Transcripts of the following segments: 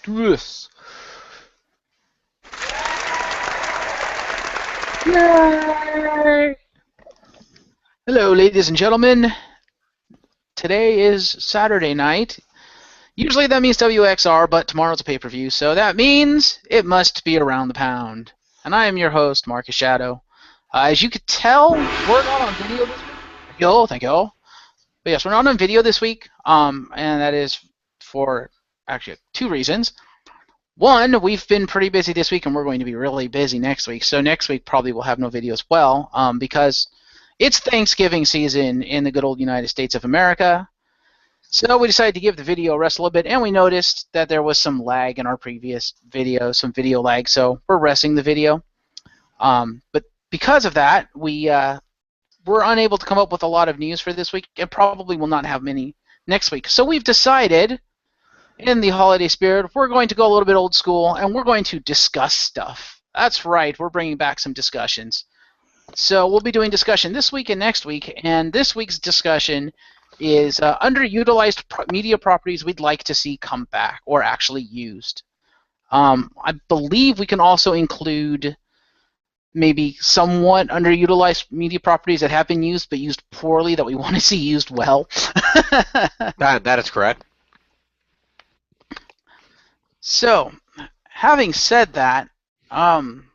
do this. Yay! Hello, ladies and gentlemen. Today is Saturday night. Usually that means WXR, but tomorrow's a pay-per-view, so that means it must be around the pound. And I am your host, Marcus Shadow. As you could tell, we're not on video this week. Thank you. But yes, we're not on video this week, and that is for actually two reasons. One, we've been pretty busy this week, and we're going to be really busy next week. So next week probably we'll have no video as well, because it's Thanksgiving season in the good old United States of America. So we decided to give the video a rest a little bit, and we noticed that there was some lag in our previous video, some video lag, so we're resting the video. But because of that, we're unable to come up with a lot of news for this week, and probably will not have many next week. So we've decided, in the holiday spirit, we're going to go a little bit old school, and we're going to discuss stuff. That's right, we're bringing back some discussions. So we'll be doing discussion this week and next week, and this week's discussion is underutilized media properties we'd like to see come back or actually used. I believe we can also include maybe somewhat underutilized media properties that have been used but used poorly that we want to see used well. That is correct. So, having said that, one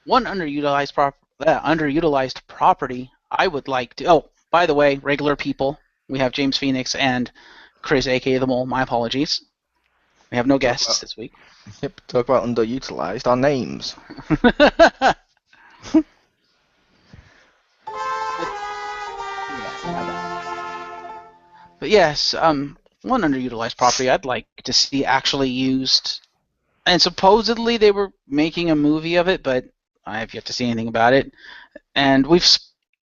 underutilized property I would like to... Oh, by the way, regular people, we have James Phoenix and Chris, a.k.a. The Mole. My apologies. We have no guests this week. Yep, talk about underutilized. Our names. But yes, one underutilized property I'd like to see actually used, and supposedly they were making a movie of it, but I have yet to see anything about it. And we've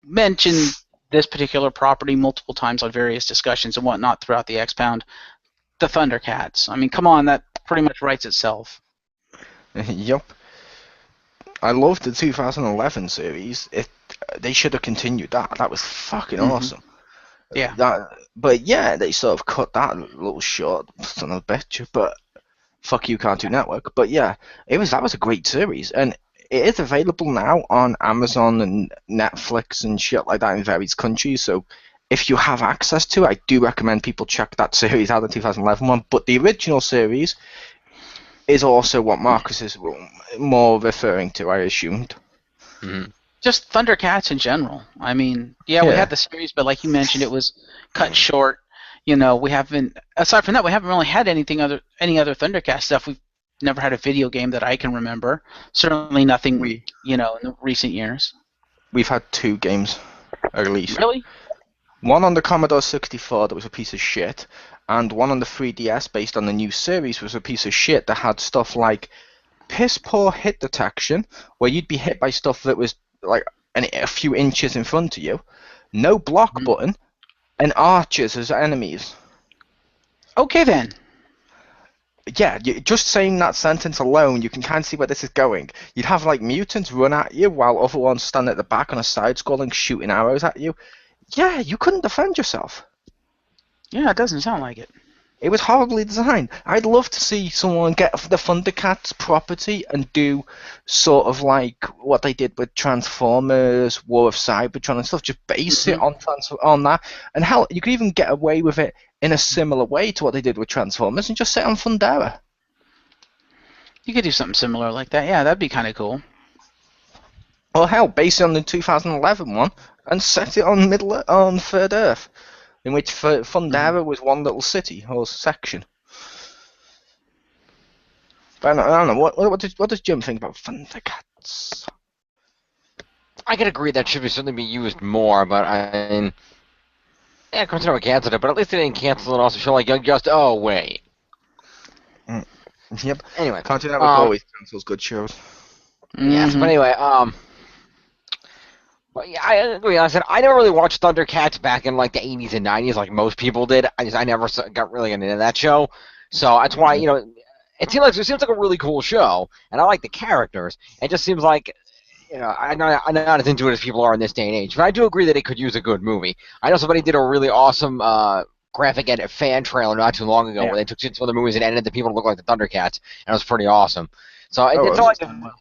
mentioned this particular property multiple times on various discussions and whatnot throughout the X-Pound. The Thundercats. I mean, come on, that pretty much writes itself. Yup. I loved the 2011 series. They should have continued that. That was fucking awesome. Yeah. But yeah, they sort of cut that a little short, son of a bitch. But fuck you, Cartoon Network. But yeah, that was a great series, and it is available now on Amazon and Netflix and shit like that in various countries. So if you have access to it, I do recommend people check that series out, the 2011 one. But the original series is also what Marcus is more referring to, I assumed. Mm-hmm. Just Thundercats in general. I mean, yeah, we had the series, but like you mentioned, it was cut short. You know, we haven't. Aside from that, we haven't really had any other Thundercats stuff. We've never had a video game that I can remember. Certainly nothing, in the recent years. We've had 2 games, at least. Really? One on the Commodore 64 that was a piece of shit, and one on the 3DS based on the new series was a piece of shit that had stuff like piss poor hit detection, where you'd be hit by stuff that was like a few inches in front of you, no block button, and archers as enemies. Okay then. Yeah, just saying that sentence alone, you can kind of see where this is going. You'd have like mutants run at you while other ones stand at the back on a side scrolling shooting arrows at you. Yeah, you couldn't defend yourself. Yeah, it doesn't sound like it. It was horribly designed. I'd love to see someone get the Thundercats property and do sort of like what they did with Transformers, War of Cybertron and stuff. Just base it on that. And hell, you could even get away with it in a similar way to what they did with Transformers and just set on Thundera. You could do something similar like that. Yeah, that'd be kind of cool. Or hell, base it on the 2011 one and set it on Third Earth, in which Thundera was one little city or section. But I don't know. What does Jim think about Thundercats? I could agree that should certainly be used more, but I mean, yeah, Cartoon Network canceled it, but at least they didn't cancel it. Also, show like Young Justice. Oh wait. Yep. Anyway, Cartoon Network always cancels good shows. Yes, but anyway, but yeah, I agree. I said I never really watched Thundercats back in like the 80s and 90s, like most people did. I never got really into that show, so that's why it seems like a really cool show, and I like the characters. It just seems like I'm not as into it as people are in this day and age. But I do agree that it could use a good movie. I know somebody did a really awesome graphic edit fan trailer not too long ago Yeah. where they took some of the movies and edited the people to look like the Thundercats, and it was pretty awesome. So Oh, it's not like Done well.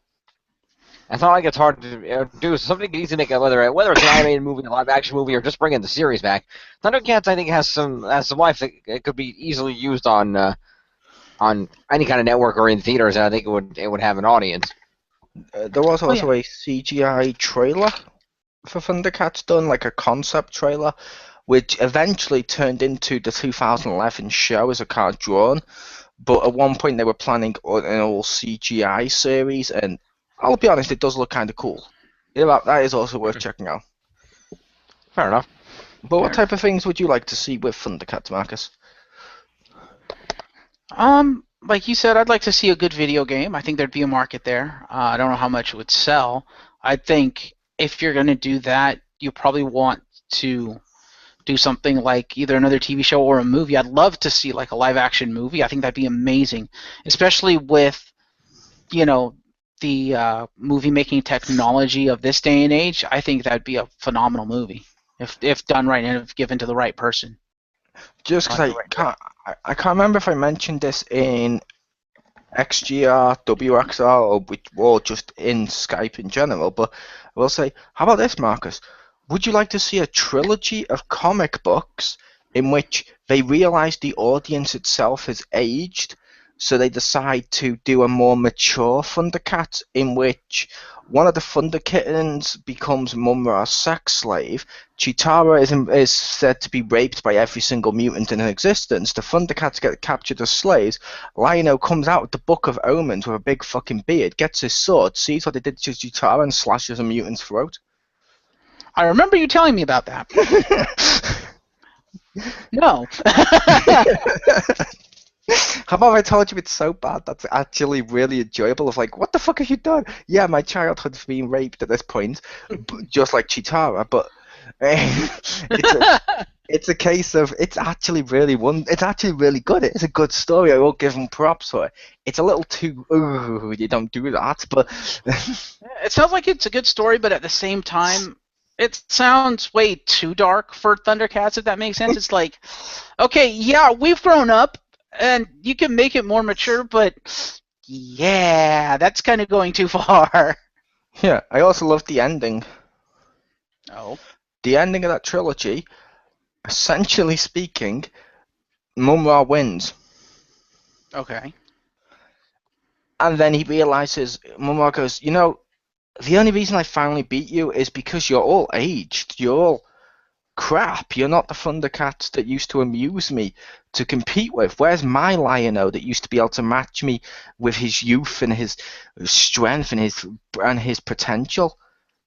it's not like it's hard to do. So somebody can easily make it, whether it's an animated movie, a live action movie, or just bringing the series back. Thundercats, I think, has some life that it could be easily used on any kind of network or in theaters, and I think it would have an audience. There was Oh, yeah. also a CGI trailer for Thundercats done, like a concept trailer, which eventually turned into the 2011 show as a card drawn. But at one point they were planning an all CGI series, and I'll be honest, it does look kind of cool. Yeah, that is also worth checking out. Fair enough. But what Fair type of things would you like to see with Thundercats, Marcus? Like you said, I'd like to see a good video game. I think there'd be a market there. I don't know how much it would sell. I think if you're going to do that, you probably want to do something like either another TV show or a movie. I'd love to see like a live action movie. I think that'd be amazing, especially with, the movie making technology of this day and age. I think that'd be a phenomenal movie if done right and if given to the right person. Just because I can't remember if I mentioned this in XGR, WXR, or just in Skype in general, but I will say, how about this, Marcus? Would you like to see a trilogy of comic books in which they realize the audience itself has aged, so they decide to do a more mature Thundercats in which one of the Thunderkittens becomes Mumra's sex slave, Chitara is said to be raped by every single mutant in existence, the Thundercats get captured as slaves, Lion-O comes out with the Book of Omens with a big fucking beard, gets his sword, sees what they did to Chitara and slashes a mutant's throat. I remember you telling me about that. No. How about I told you it's so bad that's actually really enjoyable? Of like, what the fuck have you done? Yeah, my childhood's been raped at this point, just like Chitara, but it's a case of it's actually really good. It's a good story. I will give them props for it. It's a little too you don't do that, but It sounds like it's a good story, but at the same time, it sounds way too dark for Thundercats, if that makes sense. It's like, okay, yeah, we've grown up, and you can make it more mature, but yeah, that's kind of going too far. yeah. I also love the ending. Oh. The ending of that trilogy, essentially speaking, Mumra wins. Okay. And then he realizes, Mumra goes, the only reason I finally beat you is because you're all aged. You're all crap. You're not the Thundercats that used to amuse me to compete with. Where's my Lion-O that used to be able to match me with his youth and his strength and his potential?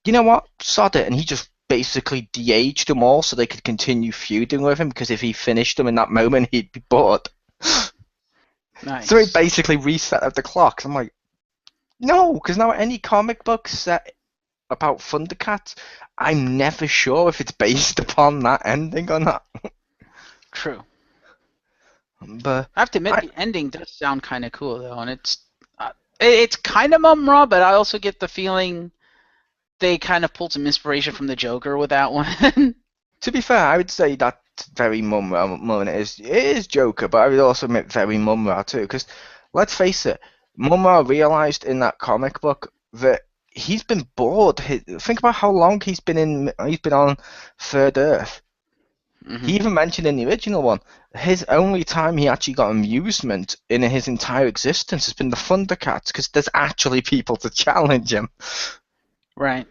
You know what? Sod it. And he just basically de-aged them all so they could continue feuding with him, because if he finished them in that moment, he'd be bored. Nice. So he basically reset up the clocks. I'm like, no, because now any comic book set about Thundercats, I'm never sure if it's based upon that ending or not. True. But I have to admit, the ending does sound kind of cool, though, and it's kind of Mumra, but I also get the feeling they kind of pulled some inspiration from the Joker with that one. to be fair, I would say that very Mumra more than it is Joker, but I would also admit very Mumra too, because let's face it, Mumra realized in that comic book that he's been bored. Think about how long he's been on Third Earth. Mm-hmm. He even mentioned in the original one, his only time he actually got amusement in his entire existence has been the Thundercats, because there's actually people to challenge him. Right.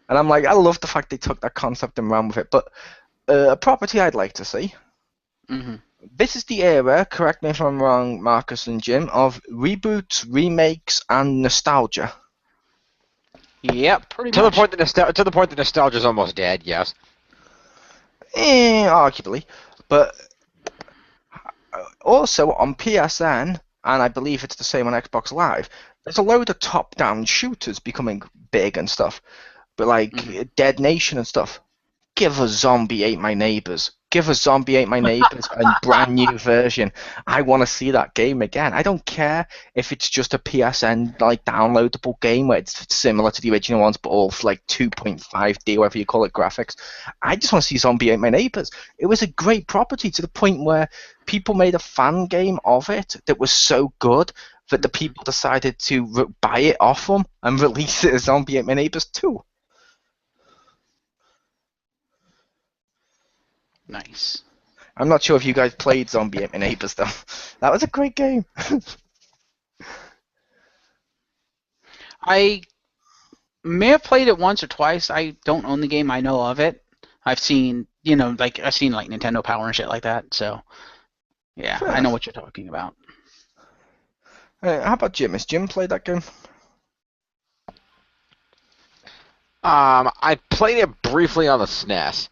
And I'm like, I love the fact they took that concept and ran with it. But a property I'd like to see. Mm-hmm. This is the era, correct me if I'm wrong, Marcus and Jim, of reboots, remakes, and nostalgia. Yep, pretty To much. the point that nostalgia's almost dead. Yes. Arguably. But also on PSN, and I believe it's the same on Xbox Live, there's a load of top-down shooters becoming big and stuff. But like Dead Nation and stuff. Give a Zombie Ate My Neighbors. give us Zombie Ate My Neighbors a brand new version. I want to see that game again. I don't care if it's just a PSN like downloadable game where it's similar to the original ones, but all for like 2.5D, whatever you call it, graphics. I just want to see Zombie Ate My Neighbors. It was a great property to the point where people made a fan game of it that was so good that the people decided to buy it off them and release it as Zombie Ate My Neighbors 2. Nice. I'm not sure if you guys played Zombie Ate My Neighbors though. That was a great game. I may have played it once or twice. I don't own the game. I know of it. I've seen, I've seen like Nintendo Power and shit like that. So, yeah, Fair I know enough. what you're talking about. How about Jim? Has Jim played that game? I played it briefly on the SNES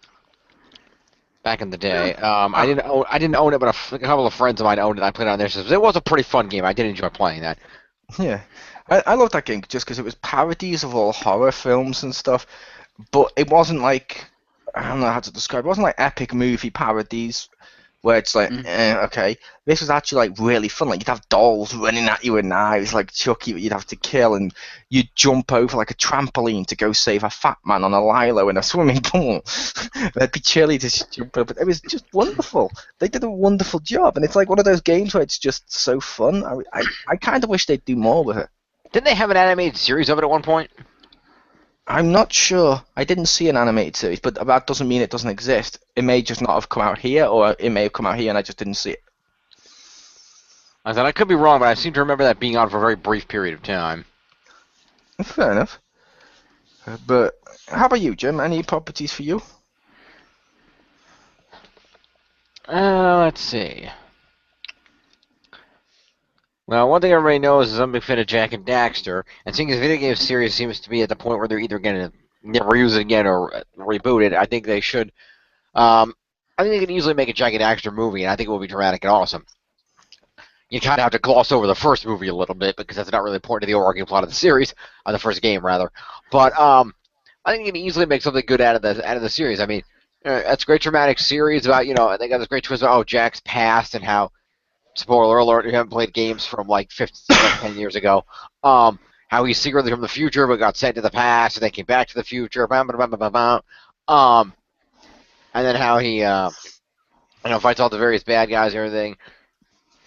back in the day. I didn't own it, but a couple of friends of mine owned it. I played it on their systems. It was a pretty fun game. I did enjoy playing that. Yeah. I love that game just because it was parodies of all horror films and stuff, but it wasn't like, I don't know how to describe it, wasn't like epic movie parodies where it's like, okay. This was actually like really fun. Like you'd have dolls running at you with knives, like Chucky, that you'd have to kill, and you'd jump over like a trampoline to go save a fat man on a lilo in a swimming pool. There'd be cheerleaders jump over. It was just wonderful. They did a wonderful job, and it's like one of those games where it's just so fun. I kind of wish they'd do more with it. Didn't they have an animated series of it at one point? I'm not sure. I didn't see an animated series, but that doesn't mean it doesn't exist. It may just not have come out here, or it may have come out here and I just didn't see it. I thought I could be wrong, but I seem to remember that being on for a very brief period of time. Fair enough. But how about you, Jim? Any properties for you? Let's see. Well, one thing everybody knows is I'm a big fan of Jack and Daxter, and seeing as the video game series seems to be at the point where they're either going to never use it again or reboot it, I think they should. I think they could easily make a Jack and Daxter movie, and I think it will be dramatic and awesome. You kind of have to gloss over the first movie a little bit because that's not really important to the overarching plot of the series, the first game rather. But I think you can easily make something good out of the series. I mean, it's a great dramatic series about they got this great twist about Jack's past and how. Spoiler alert, you haven't played games from like 10 years ago. How he's secretly from the future but got sent to the past and then came back to the future. And then how he fights all the various bad guys and everything.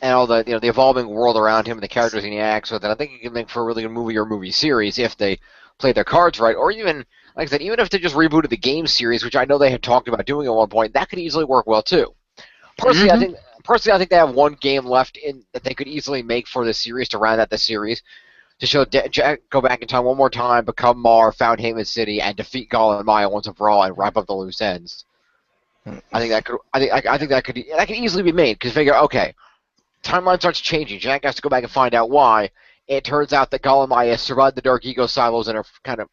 And all the the evolving world around him and the characters he acts with. And I think you can make for a really good movie or movie series if they play their cards right. Or even, like I said, even if they just rebooted the game series, which I know they had talked about doing at one point, that could easily work well too. Personally, I think they have one game left in that they could easily make for the series to round out the series, to show Jack go back in time one more time, become Mar, found Haven City, and defeat Gala and Maya once and for all, and wrap up the loose ends. I think that could easily be made because figure timeline starts changing. Jack has to go back and find out why. It turns out that Gala and Maya survived the Dark Ego silos and are kind of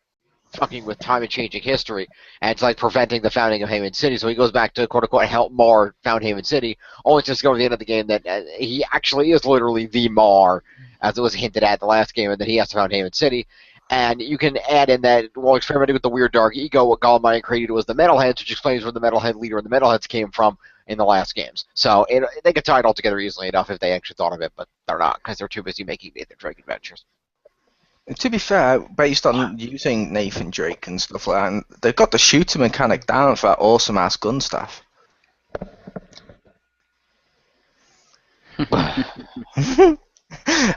fucking with time and changing history, and it's like preventing the founding of Haven City. So he goes back to quote unquote help Mar found Haven City, only to discover at the end of the game that he actually is literally the Mar, as it was hinted at the last game, and that he has to found Haven City. And you can add in that while experimenting with the weird Dark Ego, what Golemaya created was the Metalheads, which explains where the Metalhead leader and the Metalheads came from in the last games. So they could tie it all together easily enough if they actually thought of it, but they're not because they're too busy making Nathan Drake adventures. To be fair, based on using Nathan Drake and stuff like that, and they've got the shooter mechanic down for that awesome ass gun stuff.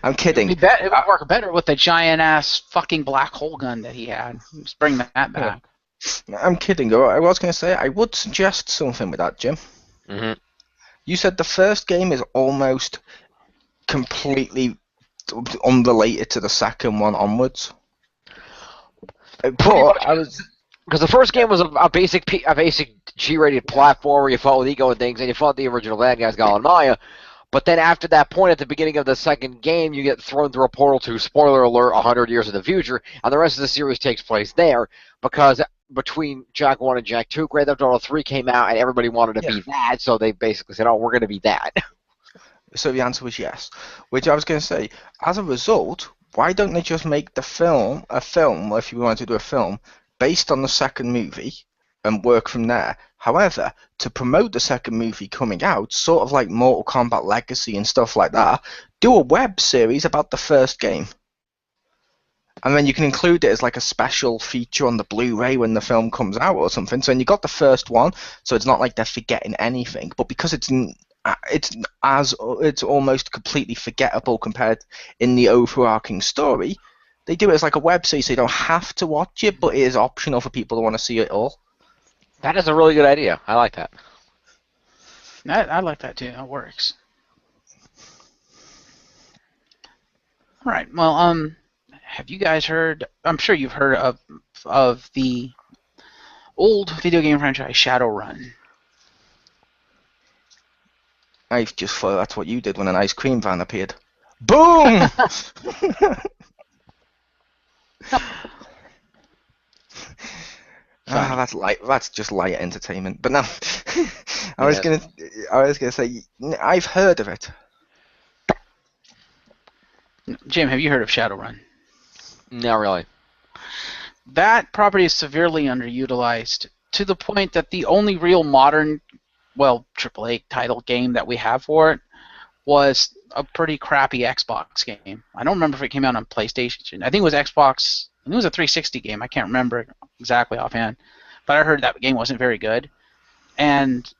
I'm kidding. It would work better with the giant ass fucking black hole gun that he had. Just bring that back. I'm kidding. I was going to say I would suggest something with that, Jim. Mm-hmm. You said the first game is almost completely unrelated to the second one onwards. But I was because the first game was a basic G-rated platform where you fought with Ego and things, and you fought the original bad guys, Gal and Maya. But then after that point, at the beginning of the second game, you get thrown through a portal to, spoiler alert, 100 years in the future, and the rest of the series takes place there, because between Jack 1 and Jack 2, Grand Theft Auto 3 came out, and everybody wanted to be that, so they basically said, oh, we're going to be that. So the answer was yes. Which I was going to say, as a result, why don't they just make a film, if you want to do a film, based on the second movie, and work from there. However, to promote the second movie coming out, sort of like Mortal Kombat Legacy and stuff like that, do a web series about the first game. And then you can include it as like a special feature on the Blu-ray when the film comes out or something. So then you got the first one, so it's not like they're forgetting anything. But because it's almost completely forgettable compared in the overarching story, they do it as like a web series, so you don't have to watch it, but it is optional for people who want to see it all. That is a really good idea. I like that. I like that too. That works. All right. Well, have you guys heard? I'm sure you've heard of the old video game franchise Shadowrun. I just thought that's what you did when an ice cream van appeared. Boom! That's light. That's just light entertainment. But no, I was gonna say I've heard of it. Jim, have you heard of Shadowrun? Not really. That property is severely underutilized to the point that the only real modern, AAA title game that we have for it was a pretty crappy Xbox game. I don't remember if it came out on PlayStation. I think it was Xbox. I think it was a 360 game. I can't remember exactly offhand. But I heard that game wasn't very good. And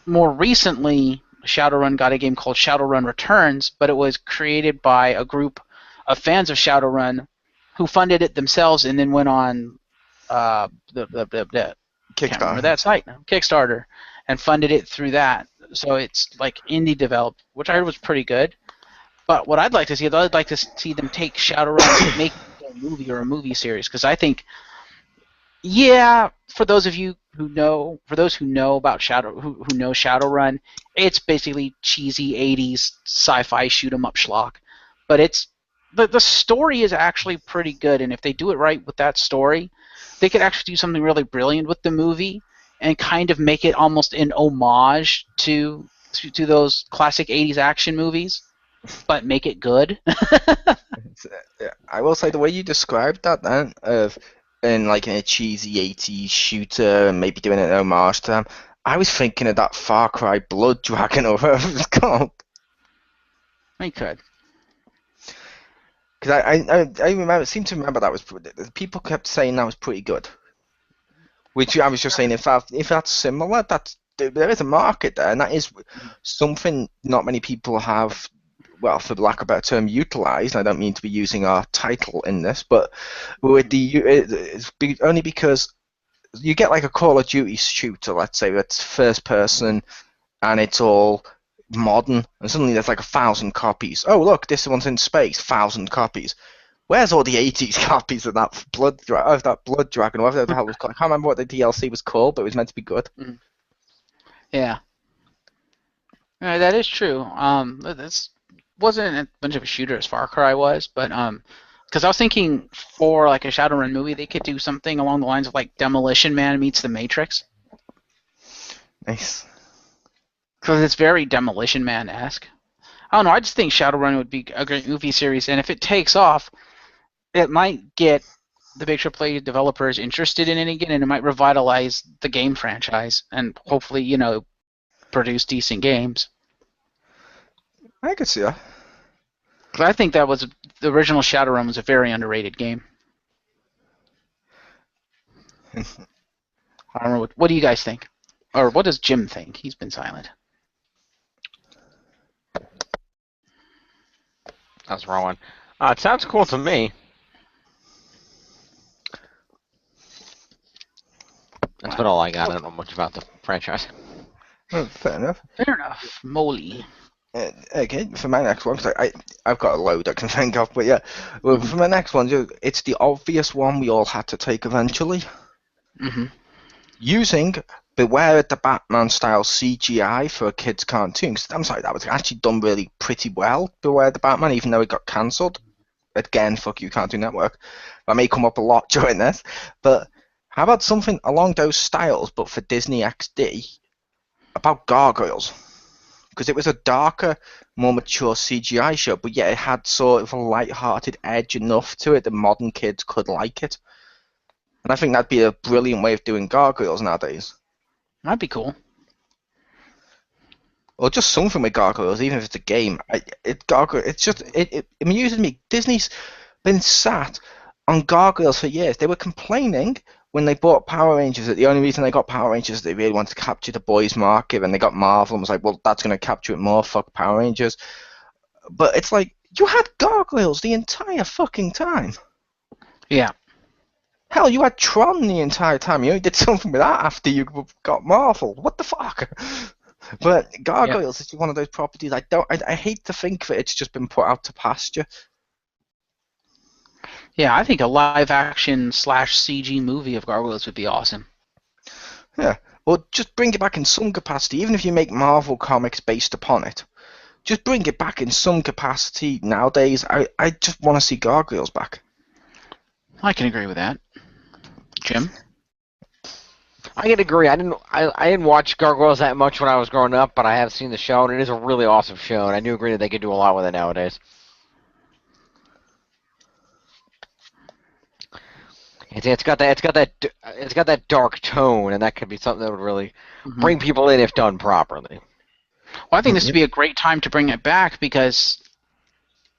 more recently, Shadowrun got a game called Shadowrun Returns, but it was created by a group of fans of Shadowrun who funded it themselves and then went on Kickstarter. Can't remember that site now. Kickstarter, and funded it through that. So it's like indie developed, which I heard was pretty good. But what I'd like to see is I'd like to see them take Shadowrun and make it a movie or a movie series, because I think, for those of you who know, who know Shadowrun, it's basically cheesy 80s sci-fi shoot 'em up schlock. But it's the story is actually pretty good, and if they do it right with that story, they could actually do something really brilliant with the movie and kind of make it almost an homage to those classic 80s action movies, but make it good. I will say the way you described that then, in like a cheesy 80s shooter and maybe doing an homage to them, I was thinking of that Far Cry Blood Dragon or whatever it's called. I could. Because I seem to remember that was people kept saying that was pretty good. Which I was just saying, if that's similar, there is a market there, and that is something not many people have, well, for lack of a better term, utilized. I don't mean to be using our title in this, but with only because you get like a Call of Duty shooter, let's say that's first person, and it's all modern, and suddenly there's like 1,000 copies. Oh look, this one's in space, 1,000 copies. Where's all the 80s copies of that Blood Dragon, whatever the hell it was called? I can't remember what the DLC was called, but it was meant to be good. Yeah. That is true. This wasn't a bunch of a shooter as Far Cry was, but because I was thinking for like a Shadowrun movie, they could do something along the lines of like Demolition Man meets The Matrix. Nice. Because it's very Demolition Man-esque. I don't know, I just think Shadowrun would be a great movie series, and if it takes off, it might get the big AAA developers interested in it again, and it might revitalize the game franchise, and hopefully, produce decent games. I could see that. Because I think the original Shadowrun was a very underrated game. I don't know, what do you guys think? Or what does Jim think? He's been silent. That was the wrong one. It sounds cool to me. That's about all I got. I don't know much about the franchise. Well, fair enough. Fair enough. Moly. Okay, for my next one, because I've got a load I can think of, but yeah. Well, for my next one, it's the obvious one we all had to take eventually. Mm-hmm. Using Beware the Batman style CGI for a kid's cartoon. I'm sorry, that was actually done really pretty well, Beware the Batman, even though it got cancelled. Again, fuck you, Cartoon Network. That may come up a lot during this. But how about something along those styles, but for Disney XD, about gargoyles? Because it was a darker, more mature CGI show, but yet it had sort of a light-hearted edge enough to it that modern kids could like it. And I think that'd be a brilliant way of doing gargoyles nowadays. That'd be cool. Or just something with gargoyles, even if it's a game. It amuses me. Disney's been sat on gargoyles for years. They were complaining when they bought Power Rangers that the only reason they got Power Rangers is they really wanted to capture the boys' market, and they got Marvel and was like, well, that's going to capture it more. Fuck Power Rangers. But it's like, you had gargoyles the entire fucking time. Yeah. Hell, you had Tron the entire time. You only did something with that after you got Marvel. What the fuck? But gargoyles is one of those properties I hate to think that it's just been put out to pasture. Yeah, I think a live-action / CG movie of gargoyles would be awesome. Yeah, or just bring it back in some capacity, even if you make Marvel comics based upon it. Just bring it back in some capacity nowadays. I just want to see gargoyles back. I can agree with that. Jim? I can agree. I didn't watch Gargoyles that much when I was growing up, but I have seen the show, and it is a really awesome show, and I do agree that they could do a lot with it nowadays. It's got that dark tone, and that could be something that would really bring people in if done properly. Well, I think this would be a great time to bring it back because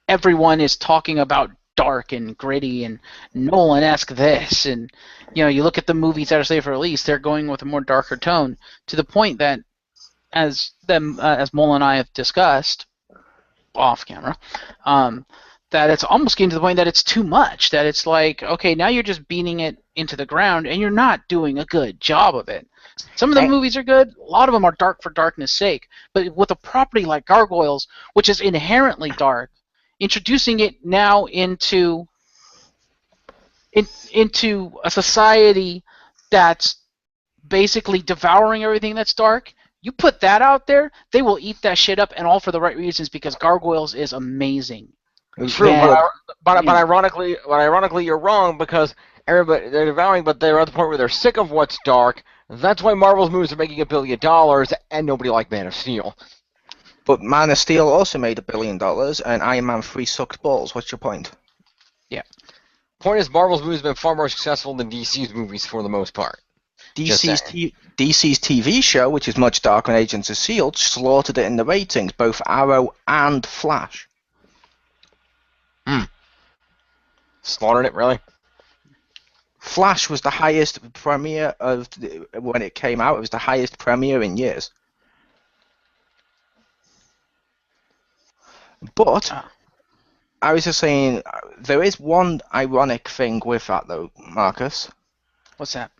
everyone is talking about dark and gritty and Nolan-esque this, and you look at the movies that are slated for release, they're going with a more darker tone to the point that, as Mole and I have discussed off camera, that it's almost getting to the point that it's too much. That it's like, okay, now you're just beating it into the ground, and you're not doing a good job of it. Some of the movies are good. A lot of them are dark for darkness' sake. But with a property like Gargoyles, which is inherently dark, introducing it now into a society that's basically devouring everything that's dark, you put that out there, they will eat that shit up, and all for the right reasons, because Gargoyles is amazing. True, but ironically, you're wrong, because everybody, they're devouring, but they're at the point where they're sick of what's dark. That's why Marvel's movies are making $1 billion, and nobody liked Man of Steel. But Man of Steel also made $1 billion, and Iron Man 3 sucked balls. What's your point? Yeah. Point is, Marvel's movies have been far more successful than DC's movies for the most part. DC's TV show, which is much darker than Agents of S.H.I.E.L.D., slaughtered it in the ratings, both Arrow and Flash. Slaughtered it, really? Flash was the highest premiere when it came out. It was the highest premiere in years. But I was just saying, there is one ironic thing with that, though, Marcus. What's that?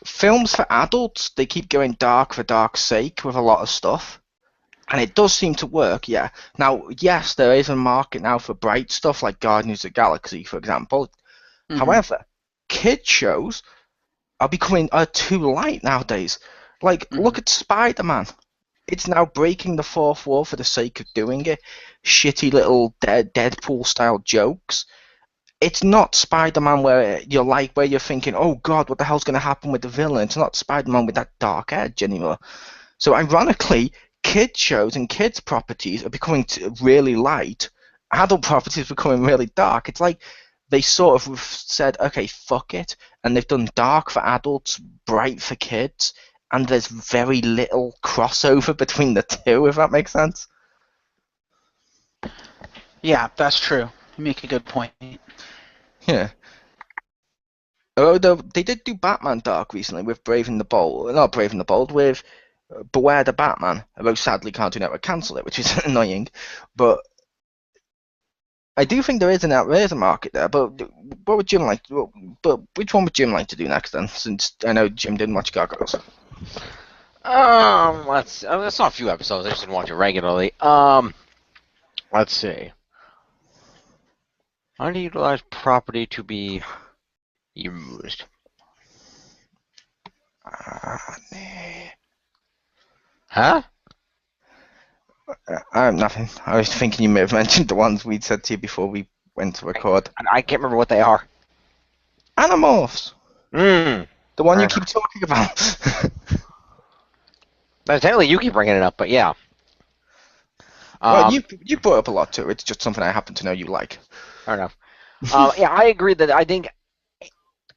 Films for adults, they keep going dark for dark's sake with a lot of stuff. And it does seem to work, yeah. Now, yes, there is a market now for bright stuff like Guardians of the Galaxy, for example. However, kid shows are becoming too light nowadays. Like, look at Spider-Man. It's now breaking the fourth wall for the sake of doing it. Shitty little Deadpool-style jokes. It's not Spider-Man where you're thinking, oh god, what the hell's going to happen with the villain? It's not Spider-Man with that dark edge anymore. So ironically, kid shows and kids' properties are becoming really light. Adult properties are becoming really dark. It's like they sort of said, okay, fuck it, and they've done dark for adults, bright for kids, and there's very little crossover between the two, if that makes sense. Yeah, that's true. You make a good point. Yeah. Although they did do Batman Dark recently with not Brave and the Bold, with Beware the Batman. Although sadly Cartoon Network cancelled it, which is annoying. But I do think there is a market there. But what would Jim like? But which one would Jim like to do next then? Since I know Jim didn't watch Gargoyles. I saw a few episodes. I just didn't watch it regularly. Let's see. Underutilized property to be used. Huh? Nothing. I was thinking you may have mentioned the ones we'd said to you before we went to record. I can't remember what they are. Animorphs. The one you keep talking about. Technically, you keep bringing it up, but yeah. Well, you brought up a lot too. It's just something I happen to know you like. Fair enough. Yeah, I agree that I think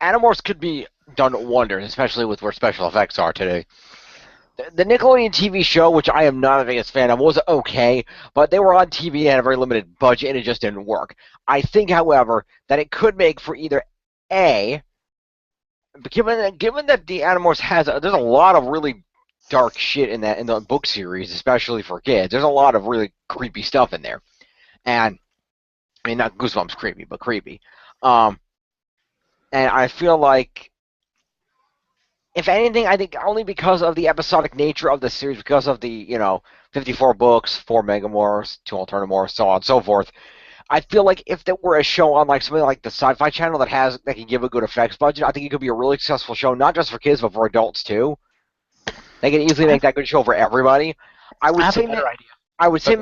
Animorphs could be done wonders, especially with where special effects are today. The Nickelodeon TV show, which I am not the biggest fan of, was okay, but they were on TV and had a very limited budget, and it just didn't work. I think, however, that it could make for either A, given that the Animorphs there's a lot of really dark shit in the book series, especially for kids. There's a lot of really creepy stuff in there, and I mean not Goosebumps creepy, but creepy. And I feel like, if anything, I think only because of the episodic nature of the series, because of the 54 books, 4 Megamorphs, 2 Alternamorphs, so on and so forth. I feel like if there were a show on like something like the Sci-Fi Channel that can give a good effects budget, I think it could be a really successful show, not just for kids but for adults too. They can easily make that good show for everybody. I would say better idea. I would say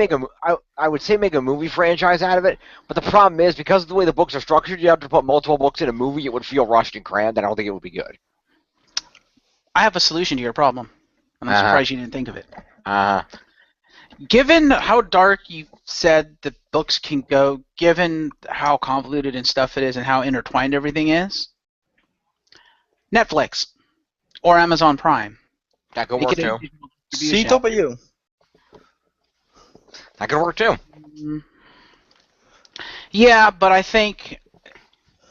make a movie franchise out of it, but the problem is because of the way the books are structured, you have to put multiple books in a movie. It would feel rushed and crammed, and I don't think it would be good. I have a solution to your problem, and I'm surprised you didn't think of it. Given how dark you said the books can go, given how convoluted and stuff it is, and how intertwined everything is, Netflix or Amazon Prime. That could work too. CW. That could work too. Yeah, but I think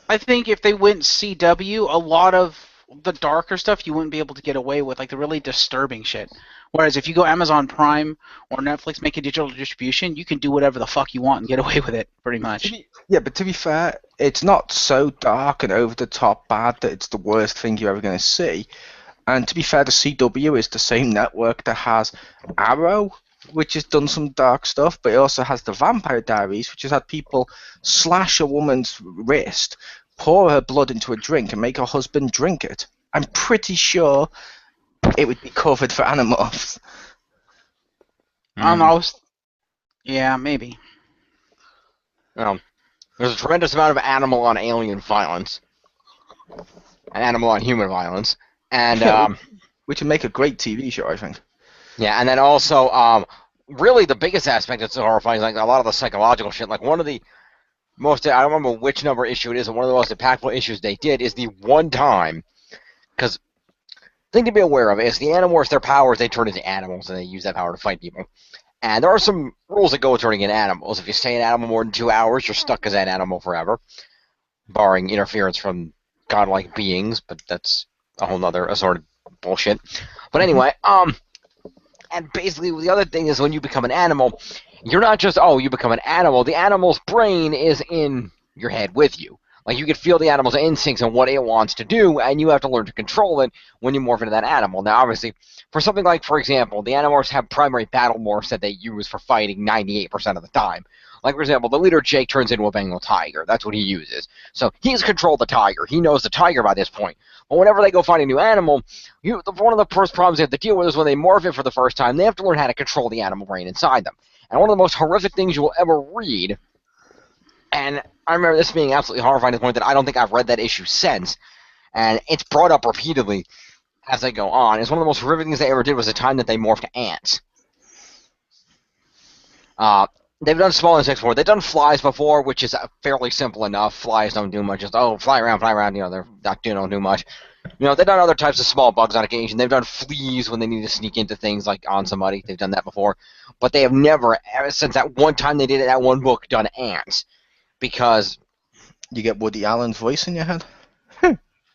if they went CW, a lot of the darker stuff you wouldn't be able to get away with, like the really disturbing shit. Whereas if you go Amazon Prime or Netflix, make a digital distribution, you can do whatever the fuck you want and get away with it, pretty much. Yeah, but to be fair, it's not so dark and over the top bad that it's the worst thing you're ever going to see. And to be fair, the CW is the same network that has Arrow, which has done some dark stuff, but it also has the Vampire Diaries, which has had people slash a woman's wrist, pour her blood into a drink, and make her husband drink it. I'm pretty sure it would be covered for Animorphs. Almost. Yeah, maybe. There's a tremendous amount of animal on alien violence, and animal on human violence, and which would make a great TV show, I think. Yeah, and then also, really the biggest aspect that's so horrifying is like a lot of the psychological shit. Like one of the most, I don't remember which number issue it is, and one of the most impactful issues they did is the one time, because thing to be aware of is the Animorphs, their powers, they turn into animals, and they use that power to fight people. And there are some rules that go with turning into animals. If you stay an animal more than 2 hours, you're stuck as that animal forever, barring interference from godlike beings, but that's a whole nother assorted bullshit. But anyway, and basically the other thing is when you become an animal, you're not just, you become an animal. The animal's brain is in your head with you. Like, you can feel the animal's instincts and what it wants to do, and you have to learn to control it when you morph into that animal. Now, obviously, for something like, for example, the Animorphs have primary battle morphs that they use for fighting 98% of the time. Like, for example, the leader, Jake, turns into a Bengal tiger. That's what he uses. So he's controlled the tiger. He knows the tiger by this point. But whenever they go find a new animal, one of the first problems they have to deal with is when they morph it for the first time, they have to learn how to control the animal brain inside them. And one of the most horrific things you will ever read, and I remember this being absolutely horrifying to the point that I don't think I've read that issue since, and it's brought up repeatedly as they go on, is one of the most horrific things they ever did was the time that they morphed ants. They've done small insects before. They've done flies before, which is fairly simple enough. Flies don't do much. Just, fly around, they're not don't do much. They've done other types of small bugs on occasion. They've done fleas when they need to sneak into things like on somebody. They've done that before. But they have never, ever since that one time they did it in that one book, done ants. Because you get Woody Allen's voice in your head?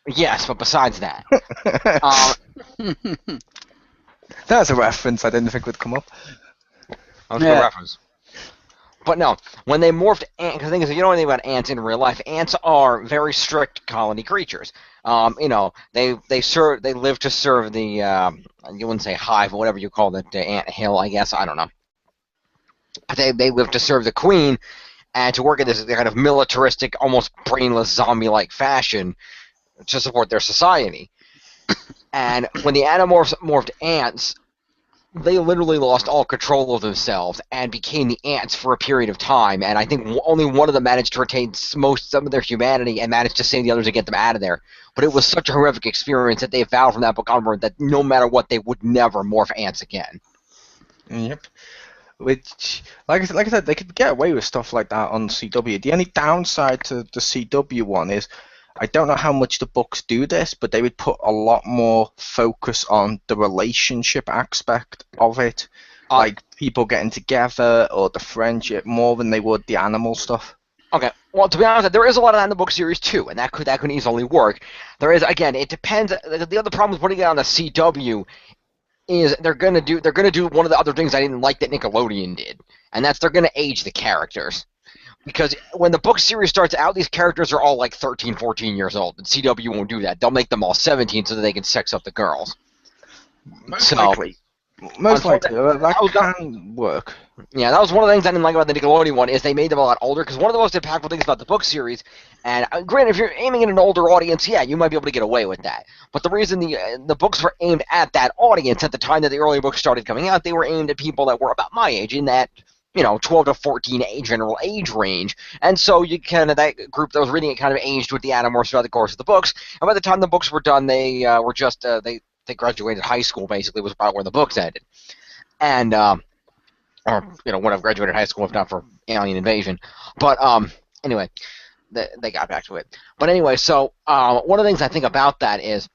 Yes, but besides that. That's a reference I didn't think would come up. That was a reference. But no, when they morphed ants, because the thing is, if you don't know anything about ants in real life, ants are very strict colony creatures. They live to serve the, you wouldn't say hive, but whatever you call it, the ant hill, I guess, I don't know. They live to serve the queen, and to work in this kind of militaristic, almost brainless, zombie-like fashion to support their society. And when the Animorphs morphed ants, they literally lost all control of themselves and became the ants for a period of time. And I think only one of them managed to retain some of their humanity and managed to save the others and get them out of there. But it was such a horrific experience that they vowed from that book onward that no matter what, they would never morph ants again. Yep. Which, like I said, they could get away with stuff like that on CW. The only downside to the CW one is, I don't know how much the books do this, but they would put a lot more focus on the relationship aspect of it, like people getting together or the friendship more than they would the animal stuff. Okay. Well, to be honest, there is a lot of that in the book series too, and that could easily work. There is, again, it depends. The other problem with putting it on the CW is they're gonna do one of the other things I didn't like that Nickelodeon did, and that's they're gonna age the characters. Because when the book series starts out, these characters are all like 13, 14 years old, and CW won't do that. They'll make them all 17 so that they can sex up the girls. Most So, likely. Most likely. That was can work. Yeah, that was one of the things I didn't like about the Nickelodeon one is they made them a lot older. Because one of the most impactful things about the book series, and granted, if you're aiming at an older audience, yeah, you might be able to get away with that. But the reason the books were aimed at that audience at the time that the early books started coming out, they were aimed at people that were about my age, in that 12 to 14 general age range. And so you kind of, that group that was reading it kind of aged with the Animorphs throughout the course of the books. And by the time the books were done, they were just they graduated high school. Basically, was about where the books ended. And or would have graduated high school if not for alien invasion. But anyway, they got back to it. But anyway, so one of the things I think about that is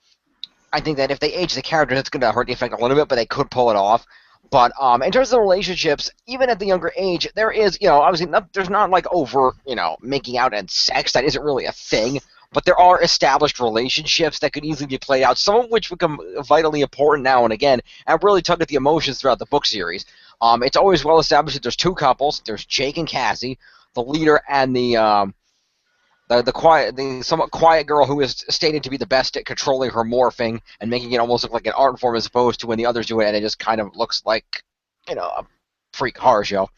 I think that if they age the characters, it's going to hurt the effect a little bit, but they could pull it off. But in terms of the relationships, even at the younger age, there is, obviously there's not like overt, making out and sex. That isn't really a thing. But there are established relationships that could easily be played out, some of which become vitally important now and again, and really tug at the emotions throughout the book series. It's always well established that there's two couples. There's Jake and Cassie, the leader, and the somewhat quiet girl who is stated to be the best at controlling her morphing and making it almost look like an art form as opposed to when the others do it and it just kind of looks like, a freak horror show.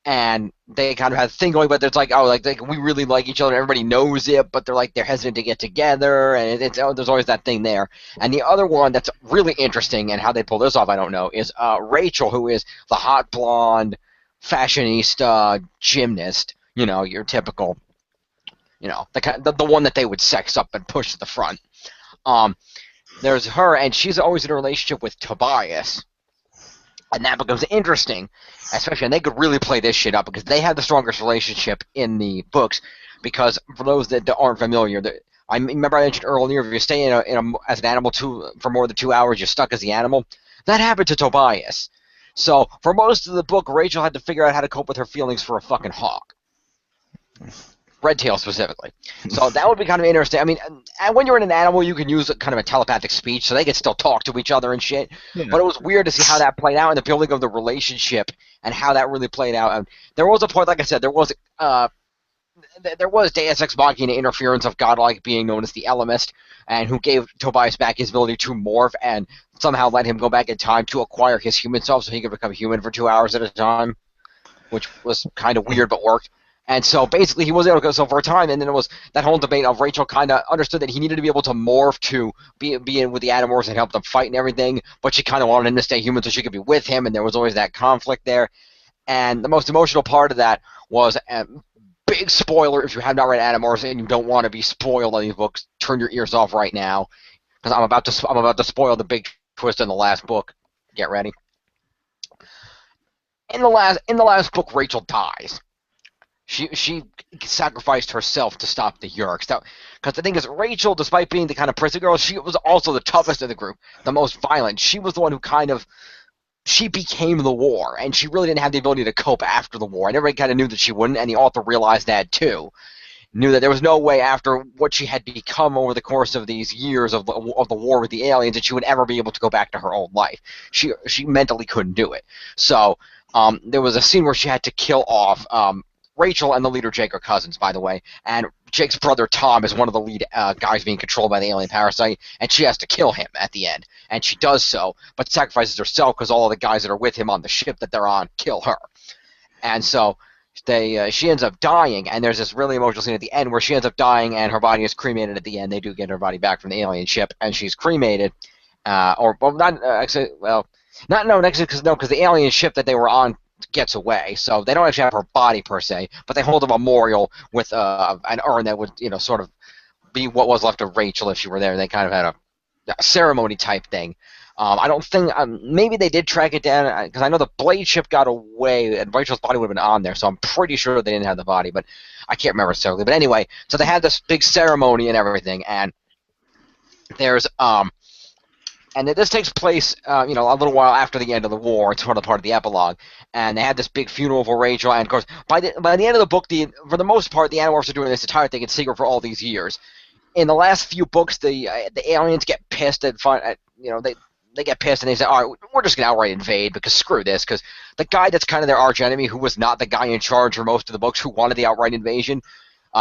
And they kind of have a thing going, but it's like, we really like each other. Everybody knows it, but they're hesitant to get together, and there's always that thing there. And the other one that's really interesting, and how they pull this off, I don't know, is Rachel, who is the hot blonde fashionista gymnast. Your typical, the one that they would sex up and push to the front. There's her, and she's always in a relationship with Tobias. And that becomes interesting, especially, and they could really play this shit up because they have the strongest relationship in the books. Because for those that aren't familiar, I remember I mentioned earlier, if you stay as an animal for more than 2 hours, you're stuck as the animal. That happened to Tobias. So for most of the book, Rachel had to figure out how to cope with her feelings for a fucking hawk. Redtail specifically. So that would be kind of interesting. I mean, and when you're in an animal, you can use kind of a telepathic speech, so they can still talk to each other and shit. Yeah. But it was weird to see how that played out in the building of the relationship and how that really played out. And there was a point, like I said, there was Deus Ex Machina interference of godlike being known as the Elemist, and who gave Tobias back his ability to morph and somehow let him go back in time to acquire his human self so he could become human for 2 hours at a time, which was kind of weird but worked. And so basically he was able to go so for a time, and then it was that whole debate of Rachel kind of understood that he needed to be able to morph to be in with the Animorphs and help them fight and everything, but she kind of wanted him to stay human so she could be with him, and there was always that conflict there. And the most emotional part of that was, big spoiler if you have not read Animorphs and you don't want to be spoiled on these books, turn your ears off right now, because I'm about to spoil the big twist in the last book. Get ready. In the last book, Rachel dies. She sacrificed herself to stop the Yeerks. Because the thing is, Rachel, despite being the kind of prissy girl, she was also the toughest of the group, the most violent. She was the one who she became the war, and she really didn't have the ability to cope after the war. And everybody kind of knew that she wouldn't, and the author realized that too. Knew that there was no way after what she had become over the course of these years of the war with the aliens that she would ever be able to go back to her old life. She mentally couldn't do it. So there was a scene where she had to kill off Rachel and the leader Jake are cousins, by the way, and Jake's brother Tom is one of the lead guys being controlled by the alien parasite, and she has to kill him at the end, and she does so, but sacrifices herself because all of the guys that are with him on the ship that they're on kill her. And so she ends up dying, and there's this really emotional scene at the end where she ends up dying and her body is cremated at the end. They do get her body back from the alien ship, and she's cremated, because the alien ship that they were on gets away, so they don't actually have her body per se, but they hold a memorial with an urn that would sort of be what was left of Rachel if she were there. They kind of had a ceremony type thing, I don't think maybe they did track it down because I know the blade ship got away and Rachel's body would have been on there, so I'm pretty sure they didn't have the body, but I can't remember necessarily. But anyway, so they had this big ceremony and everything, and there's and this takes place, a little while after the end of the war. It's part of the epilogue, and they had this big funeral for Rachel. And of course, by the end of the book, for the most part, the Animorphs are doing this entire thing in secret for all these years. In the last few books, the aliens get pissed they get pissed and they say, all right, we're just gonna outright invade because screw this. Because the guy that's kind of their arch enemy, who was not the guy in charge for most of the books, who wanted the outright invasion.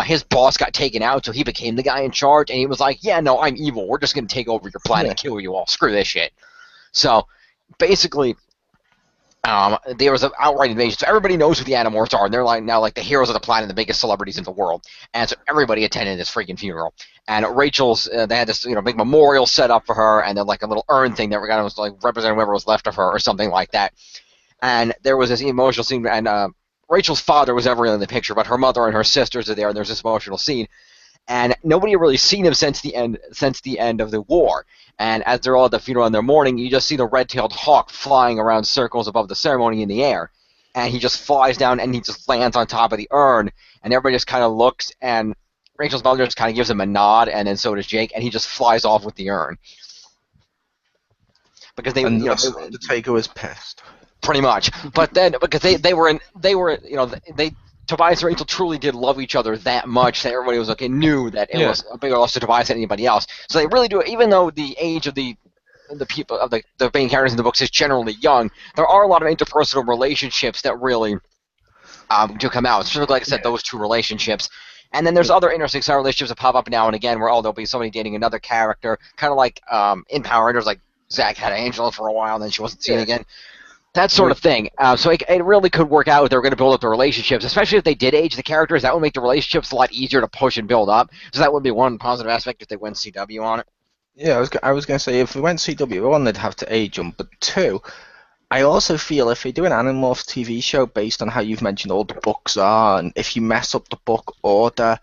His boss got taken out, so he became the guy in charge, and he was like, yeah, no, I'm evil. We're just going to take over your planet and kill you all. Screw this shit. So, basically, there was an outright invasion. So everybody knows who the Animorphs are, and they're now the heroes of the planet, the biggest celebrities in the world. And so everybody attended this freaking funeral. And Rachel's, they had this big memorial set up for her, and then a little urn thing that was representing whatever was left of her or something like that. And there was this emotional scene, and Rachel's father was never really in the picture, but her mother and her sisters are there, and there's this emotional scene. And nobody had really seen him since the end of the war. And as they're all at the funeral in their mourning, you just see the red-tailed hawk flying around circles above the ceremony in the air. And he just flies down, and he just lands on top of the urn. And everybody just kind of looks, and Rachel's mother just kind of gives him a nod, and then so does Jake, and he just flies off with the urn. Because the Undertaker was pissed. Pretty much, but then because Tobias and Rachel truly did love each other that much that everybody knew that it was a bigger loss to Tobias than anybody else. So they really do, even though the age of the people of the main characters in the books is generally young, there are a lot of interpersonal relationships that really do come out. Specifically, like I said, those two relationships. And then there's other interesting side relationships that pop up now and again where there'll be somebody dating another character, kind of like in Power Rangers, like Zach had Angela for a while and then she wasn't seen again. That sort of thing. So it really could work out if they were going to build up the relationships, especially if they did age the characters. That would make the relationships a lot easier to push and build up. So that would be one positive aspect if they went CW on it. Yeah, I was going to say, if we went CW, one, they'd have to age them. But two, I also feel if they do an Animorphs TV show based on how you've mentioned all the books are, and if you mess up the book order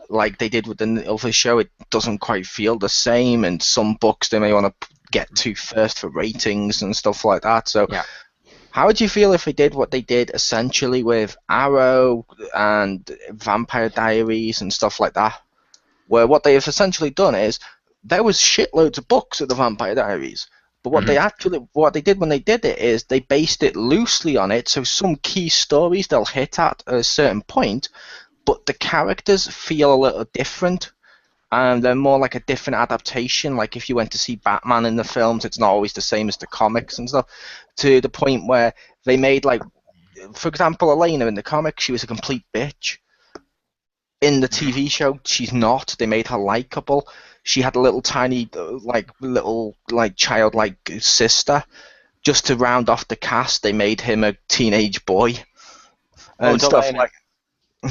like they did with the other show, it doesn't quite feel the same. And some books they may want to get to first for ratings and stuff like that. So. Yeah. How would you feel if they did what they did essentially with Arrow and Vampire Diaries and stuff like that? Where what they have essentially done is there was shitloads of books of the Vampire Diaries, but what they did when they did it is they based it loosely on it. So some key stories they'll hit at a certain point, but the characters feel a little different. And they're more like a different adaptation. Like if you went to see Batman in the films, it's not always the same as the comics and stuff. To the point where they made, for example, Elena in the comics, she was a complete bitch. In the TV show, she's not. They made her likable. She had a little tiny, childlike sister. Just to round off the cast, they made him a teenage boy and stuff like.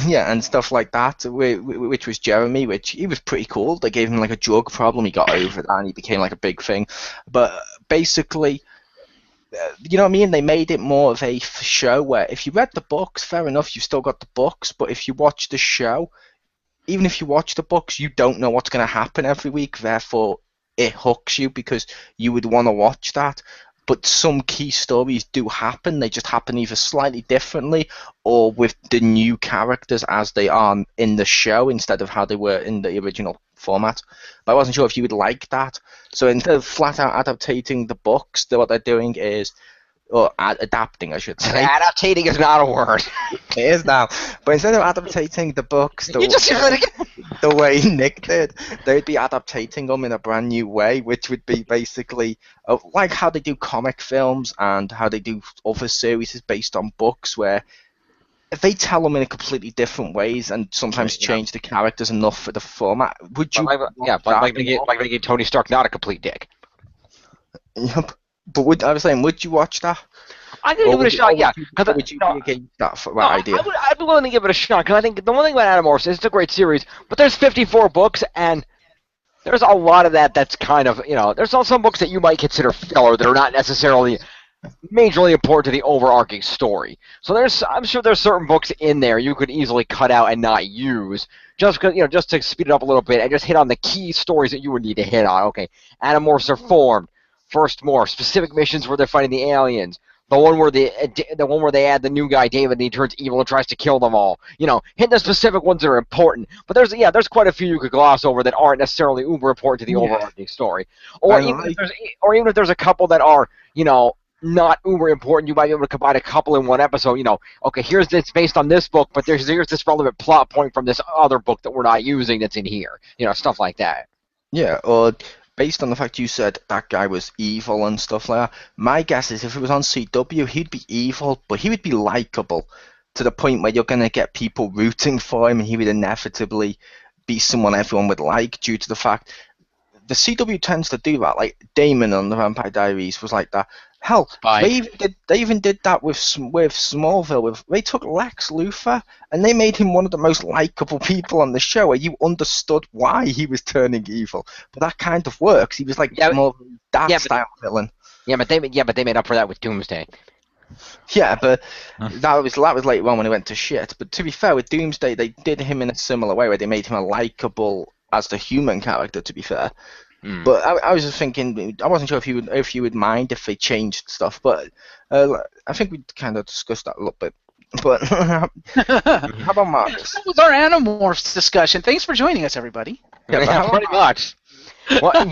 Yeah, and stuff like that, which was Jeremy, which he was pretty cool. They gave him a drug problem, he got over that, and he became a big thing. But basically, you know what I mean? They made it more of a show where if you read the books, fair enough, you've still got the books. But if you watch the show, even if you watch the books, you don't know what's going to happen every week. Therefore, it hooks you because you would want to watch that. But some key stories do happen. They just happen either slightly differently or with the new characters as they are in the show instead of how they were in the original format. But I wasn't sure if you would like that. So instead of flat out adapting the books, what they're doing is, or adapting, I should say. Adaptating is not a word. It is now. But instead of adaptating the books You just said it again. the way Nick did, they'd be adaptating them in a brand new way, which would be basically like how they do comic films and how they do other series based on books, where if they tell them in a completely different ways and sometimes change the characters enough for the format, would you? Like they gave Tony Stark not a complete dick. Yep. But would you watch that? I'm gonna give it a shot. Yeah, would you be against that idea? I'd be willing to give it a shot because I think the one thing about Animorphs is it's a great series, but there's 54 books and there's a lot of that's kind of there's also some books that you might consider filler that are not necessarily majorly important to the overarching story. So I'm sure there's certain books in there you could easily cut out and not use just because just to speed it up a little bit and just hit on the key stories that you would need to hit on. Okay, Animorphs are formed. first more specific missions where they're fighting the aliens. The one where they add the new guy David and he turns evil and tries to kill them all. Hit the specific ones that are important. But there's quite a few you could gloss over that aren't necessarily uber important to the overarching story. Or even if there's a couple that are not uber important, you might be able to combine a couple in one episode. Okay, here's this based on this book, but here's this relevant plot point from this other book that we're not using that's in here. Stuff like that. Yeah, or based on the fact you said that guy was evil and stuff like that, my guess is if it was on CW, he'd be evil, but he would be likable to the point where you're going to get people rooting for him, and he would inevitably be someone everyone would like due to the fact the CW tends to do that. Like Damon on the Vampire Diaries was like that. Hell, they even did that with Smallville. They took Lex Luthor and they made him one of the most likable people on the show, where you understood why he was turning evil. But that kind of works. He was like more that style villain. Yeah, but they made up for that with Doomsday. Yeah, but that was later on when he went to shit. But to be fair, with Doomsday, they did him in a similar way, where they made him a likable as the human character. To be fair. But I was just thinking, I wasn't sure if you would mind if they changed stuff, but I think we kind of discussed that a little bit. But how about Marcus? That was our Animorphs discussion. Thanks for joining us, everybody. Yeah, pretty much. Well,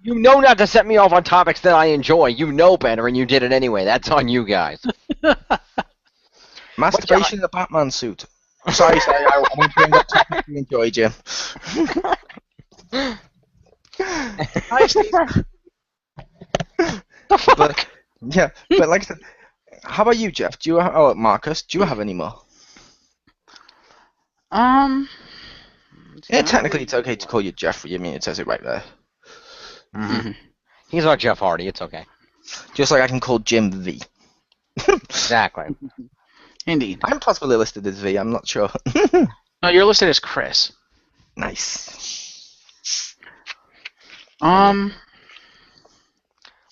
you know not to set me off on topics that I enjoy. You know better, and you did it anyway. That's on you guys. Masturbation in the Batman suit. Sorry, I won't bring up topics you enjoy, Jim. Hi, Steve. But like I said, how about you, Jeff? Marcus, do you have any more? Yeah, technically it's okay to call you Jeffrey. I mean, it says it right there. Mm-hmm. He's not Jeff Hardy. It's okay. Just like I can call Jim V. Exactly. Indeed. I'm possibly listed as V. I'm not sure. No, you're listed as Chris. Nice. Well,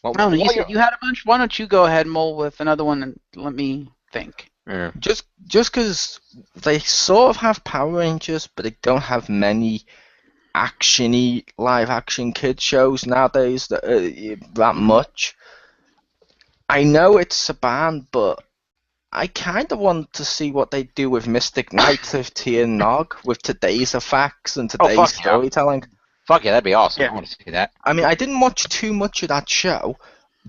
you said you had a bunch. Why don't you go ahead, Mole, with another one and let me think. Yeah. Just because they sort of have Power Rangers, but they don't have many actiony live-action kids shows nowadays that much. I know it's a band, but I kind of want to see what they do with Mystic Knights of Tia Nog with today's effects and today's storytelling. Fuck yeah, that'd be awesome. Yeah. I want to see that. I mean, I didn't watch too much of that show,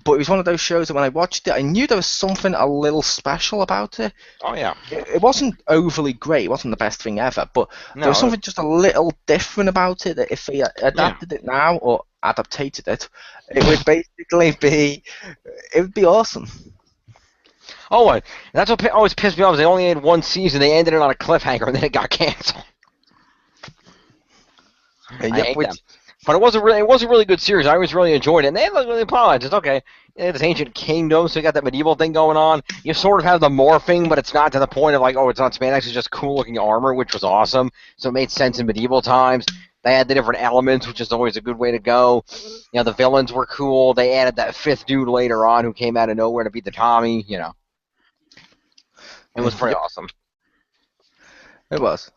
but it was one of those shows that when I watched it, I knew there was something a little special about it. Oh, yeah. It wasn't overly great. It wasn't the best thing ever, but there was something just a little different about it that if they adapted it now or adaptated it, it would basically be... It would be awesome. Oh, and that's what always pissed me off is they only had one season. They ended it on a cliffhanger, and then it got canceled. I hate them. But it was a really good series. I always really enjoyed it. And they really apologized. It's okay. It's ancient kingdom, so you got that medieval thing going on. You sort of have the morphing, but it's not to the point of like, oh, it's not spandex. It's just cool looking armor, which was awesome. So it made sense in medieval times. They had the different elements, which is always a good way to go. The villains were cool. They added that fifth dude later on who came out of nowhere to beat the Tommy. It was pretty awesome. It was.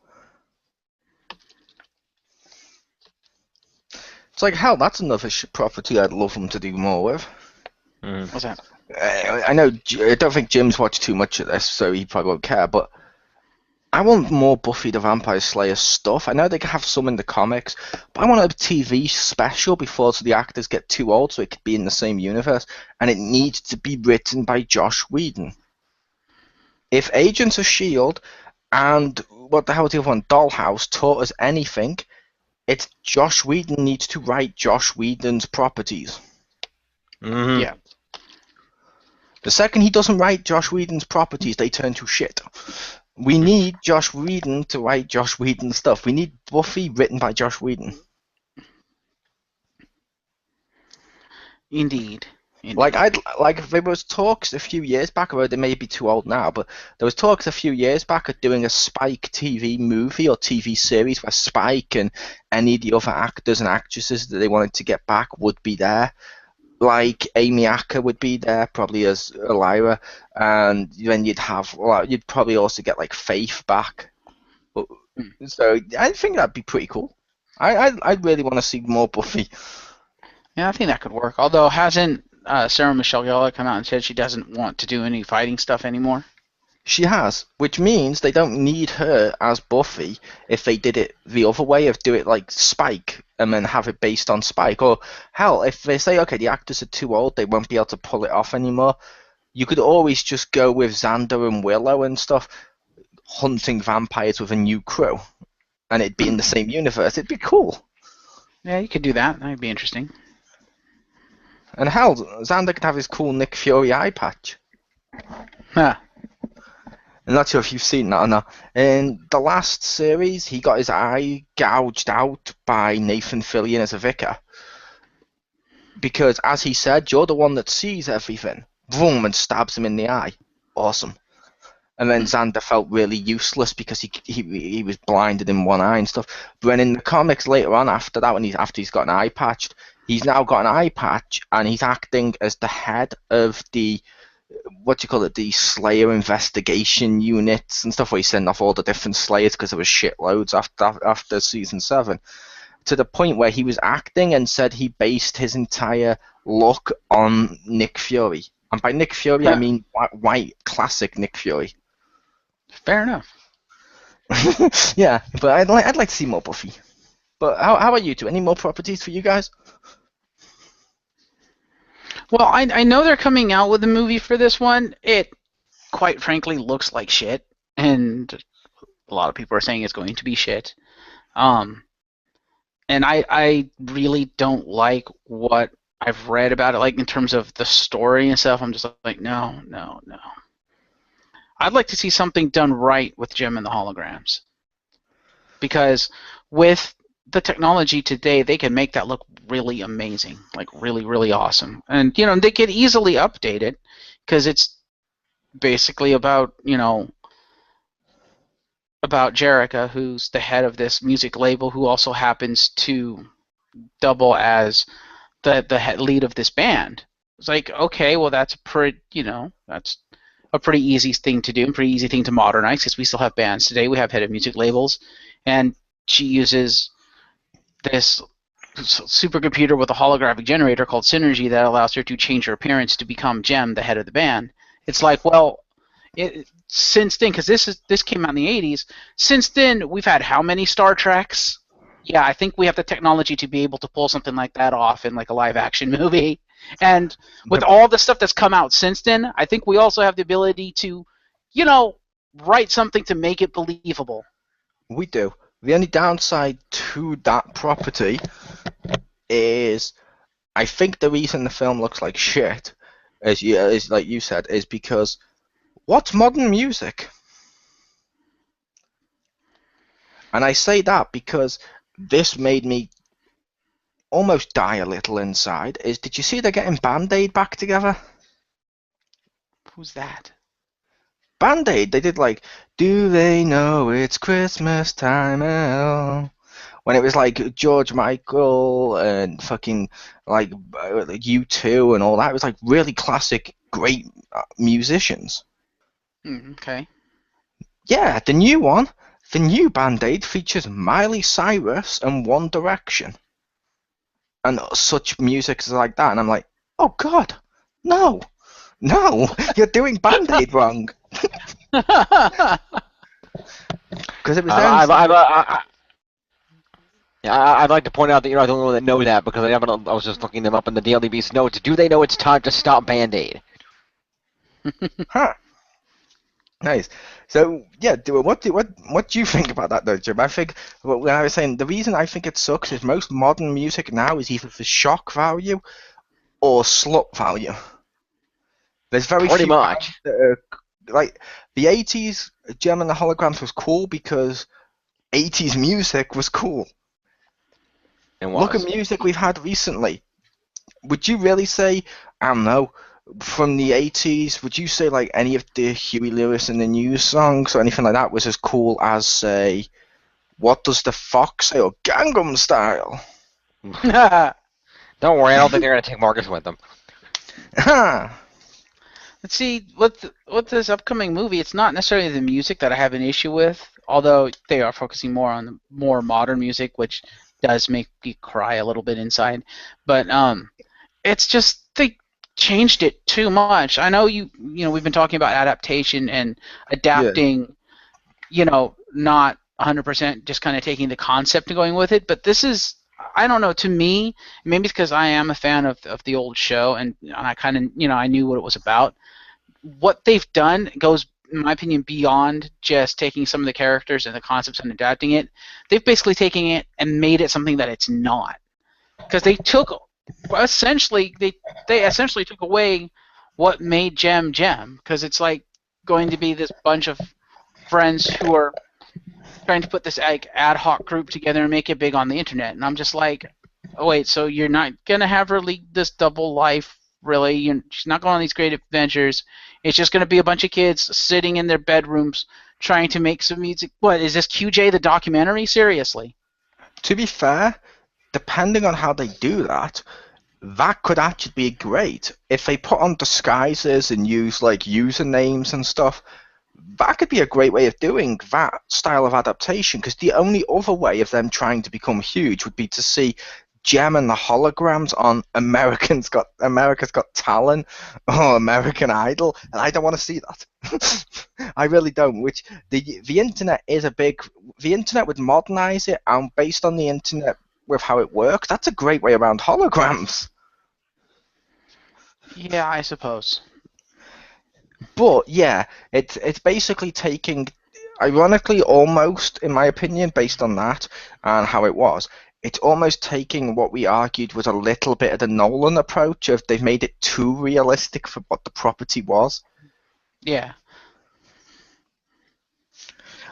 It's like, hell, that's another property I'd love them to do more with. What's that? I know, I don't think Jim's watched too much of this, so he probably won't care, but I want more Buffy the Vampire Slayer stuff. I know they can have some in the comics, but I want a TV special before the actors get too old so it could be in the same universe, and it needs to be written by Joss Whedon. If Agents of S.H.I.E.L.D. and what the hell was the other one, Dollhouse, taught us anything, it's Joss Whedon needs to write Joss Whedon's properties. Mm-hmm. Yeah. The second he doesn't write Joss Whedon's properties, they turn to shit. We need Joss Whedon to write Joss Whedon stuff. We need Buffy written by Joss Whedon. Indeed. Like there was talks a few years back, although they may be too old now, but there was talks a few years back of doing a Spike TV movie or TV series where Spike and any of the other actors and actresses that they wanted to get back would be there. Like Amy Acker would be there, probably as Elvira, and then you'd probably also get like Faith back. So I think that'd be pretty cool. I'd really want to see more Buffy. Yeah, I think that could work. Although, hasn't Sarah Michelle Gellar come out and said she doesn't want to do any fighting stuff anymore? She has, which means they don't need her as Buffy if they did it the other way, of do it like Spike and then have it based on Spike. Or hell, if they say, okay, the actors are too old, they won't be able to pull it off anymore, you could always just go with Xander and Willow and stuff, hunting vampires with a new crew, and it'd be in the same universe. It'd be cool. Yeah, you could do that. That'd be interesting. And hell, Xander could have his cool Nick Fury eye patch. Huh. I'm not sure if you've seen that or not. In the last series, he got his eye gouged out by Nathan Fillion as a vicar. Because, as he said, you're the one that sees everything. Boom, and stabs him in the eye. Awesome. And then Xander felt really useless because he was blinded in one eye and stuff. But then in the comics later on, after that, after he's got an eye patched, he's now got an eye patch, and he's acting as the head of the, what do you call it, the Slayer investigation units and stuff, where he sent off all the different Slayers because there was shitloads after season 7, to the point where he was acting and said he based his entire look on Nick Fury. And by Nick Fury, I mean white classic Nick Fury. Fair enough. Yeah, but I'd like to see more Buffy. But how about you two? Any more properties for you guys? Well, I know they're coming out with a movie for this one. It, quite frankly, looks like shit, and a lot of people are saying it's going to be shit. And I really don't like what I've read about it, like in terms of the story and stuff. I'm just like, no. I'd like to see something done right with Jim and the holograms, because with the technology today, they can make that look really amazing, like really, really awesome. And they could easily update it because it's basically about Jerica, who's the head of this music label, who also happens to double as the head lead of this band. It's like, okay, well, that's that's a pretty easy thing to do, a pretty easy thing to modernize, because we still have bands today. We have head of music labels, and she uses this supercomputer with a holographic generator called Synergy that allows her to change her appearance to become Jem, the head of the band. It's like, well, since then, because this came out in the 80s, since then we've had how many Star Treks? Yeah, I think we have the technology to be able to pull something like that off in like a live action movie. And with all the stuff that's come out since then, I think we also have the ability to, write something to make it believable. We do. The only downside to that property is, I think the reason the film looks like shit, is like you said, is because what's modern music? And I say that because this made me almost die a little inside. Did you see they're getting Band-Aid back together? Who's that? Band-Aid. They did like, do they know it's Christmas time at all? When it was like George Michael and fucking like U2 and all that. It was like really classic, great musicians. Okay. Yeah, the new one, the new Band-Aid features Miley Cyrus and One Direction. And such music like that. And I'm like, oh God, no, you're doing Band-Aid wrong. Because it was I'd like to point out that you're not the only one that know that, because I was just looking them up in the Daily Beast notes. Do they know it's time to stop Band-Aid? Huh. Nice. So yeah, what do you think about that though, Jim? I think when I was saying, the reason I think it sucks is most modern music now is either for shock value or slut value. There's very Pretty few much. bands that are, like the 80s. Gem and the Holograms was cool because 80s music was cool. It was. Look at music we've had recently. Would you really say, I don't know, from the 80s, would you say like any of the Huey Lewis and the News songs or anything like that was as cool as, say, What Does the Fox Say or Gangnam Style? Don't worry, I don't think they're going to take Marcus with them. Let's see, with this upcoming movie, it's not necessarily the music that I have an issue with, although they are focusing more on the more modern music, which does make you cry a little bit inside. But it's just they changed it too much. I know we've been talking about adaptation and Yeah. adapting, not 100% just kind of taking the concept and going with it, but this is, I don't know, to me, maybe it's because I am a fan of the old show and I kind of, I knew what it was about. What they've done goes, in my opinion, beyond just taking some of the characters and the concepts and adapting it. They've basically taken it and made it something that it's not. Because they essentially took away what made Gem Gem. Because it's like going to be this bunch of friends who are trying to put this like ad hoc group together and make it big on the internet. And I'm just like, oh wait, so you're not gonna have her lead this double life, really? She's not going on these great adventures. It's just gonna be a bunch of kids sitting in their bedrooms trying to make some music. What is this, QJ the documentary? Seriously? To be fair, depending on how they do that, that could actually be great. If they put on disguises and use like usernames and stuff, that could be a great way of doing that style of adaptation. Because the only other way of them trying to become huge would be to see Gem and the holograms on America's Got Talent or American Idol, and I don't want to see that. I really don't. Which the internet is the internet would modernize it, and based on the internet with how it works, that's a great way around holograms. Yeah, I suppose. But yeah, it's basically taking, ironically, almost in my opinion, based on that and how it was, it's almost taking what we argued was a little bit of the Nolan approach of they've made it too realistic for what the property was. Yeah.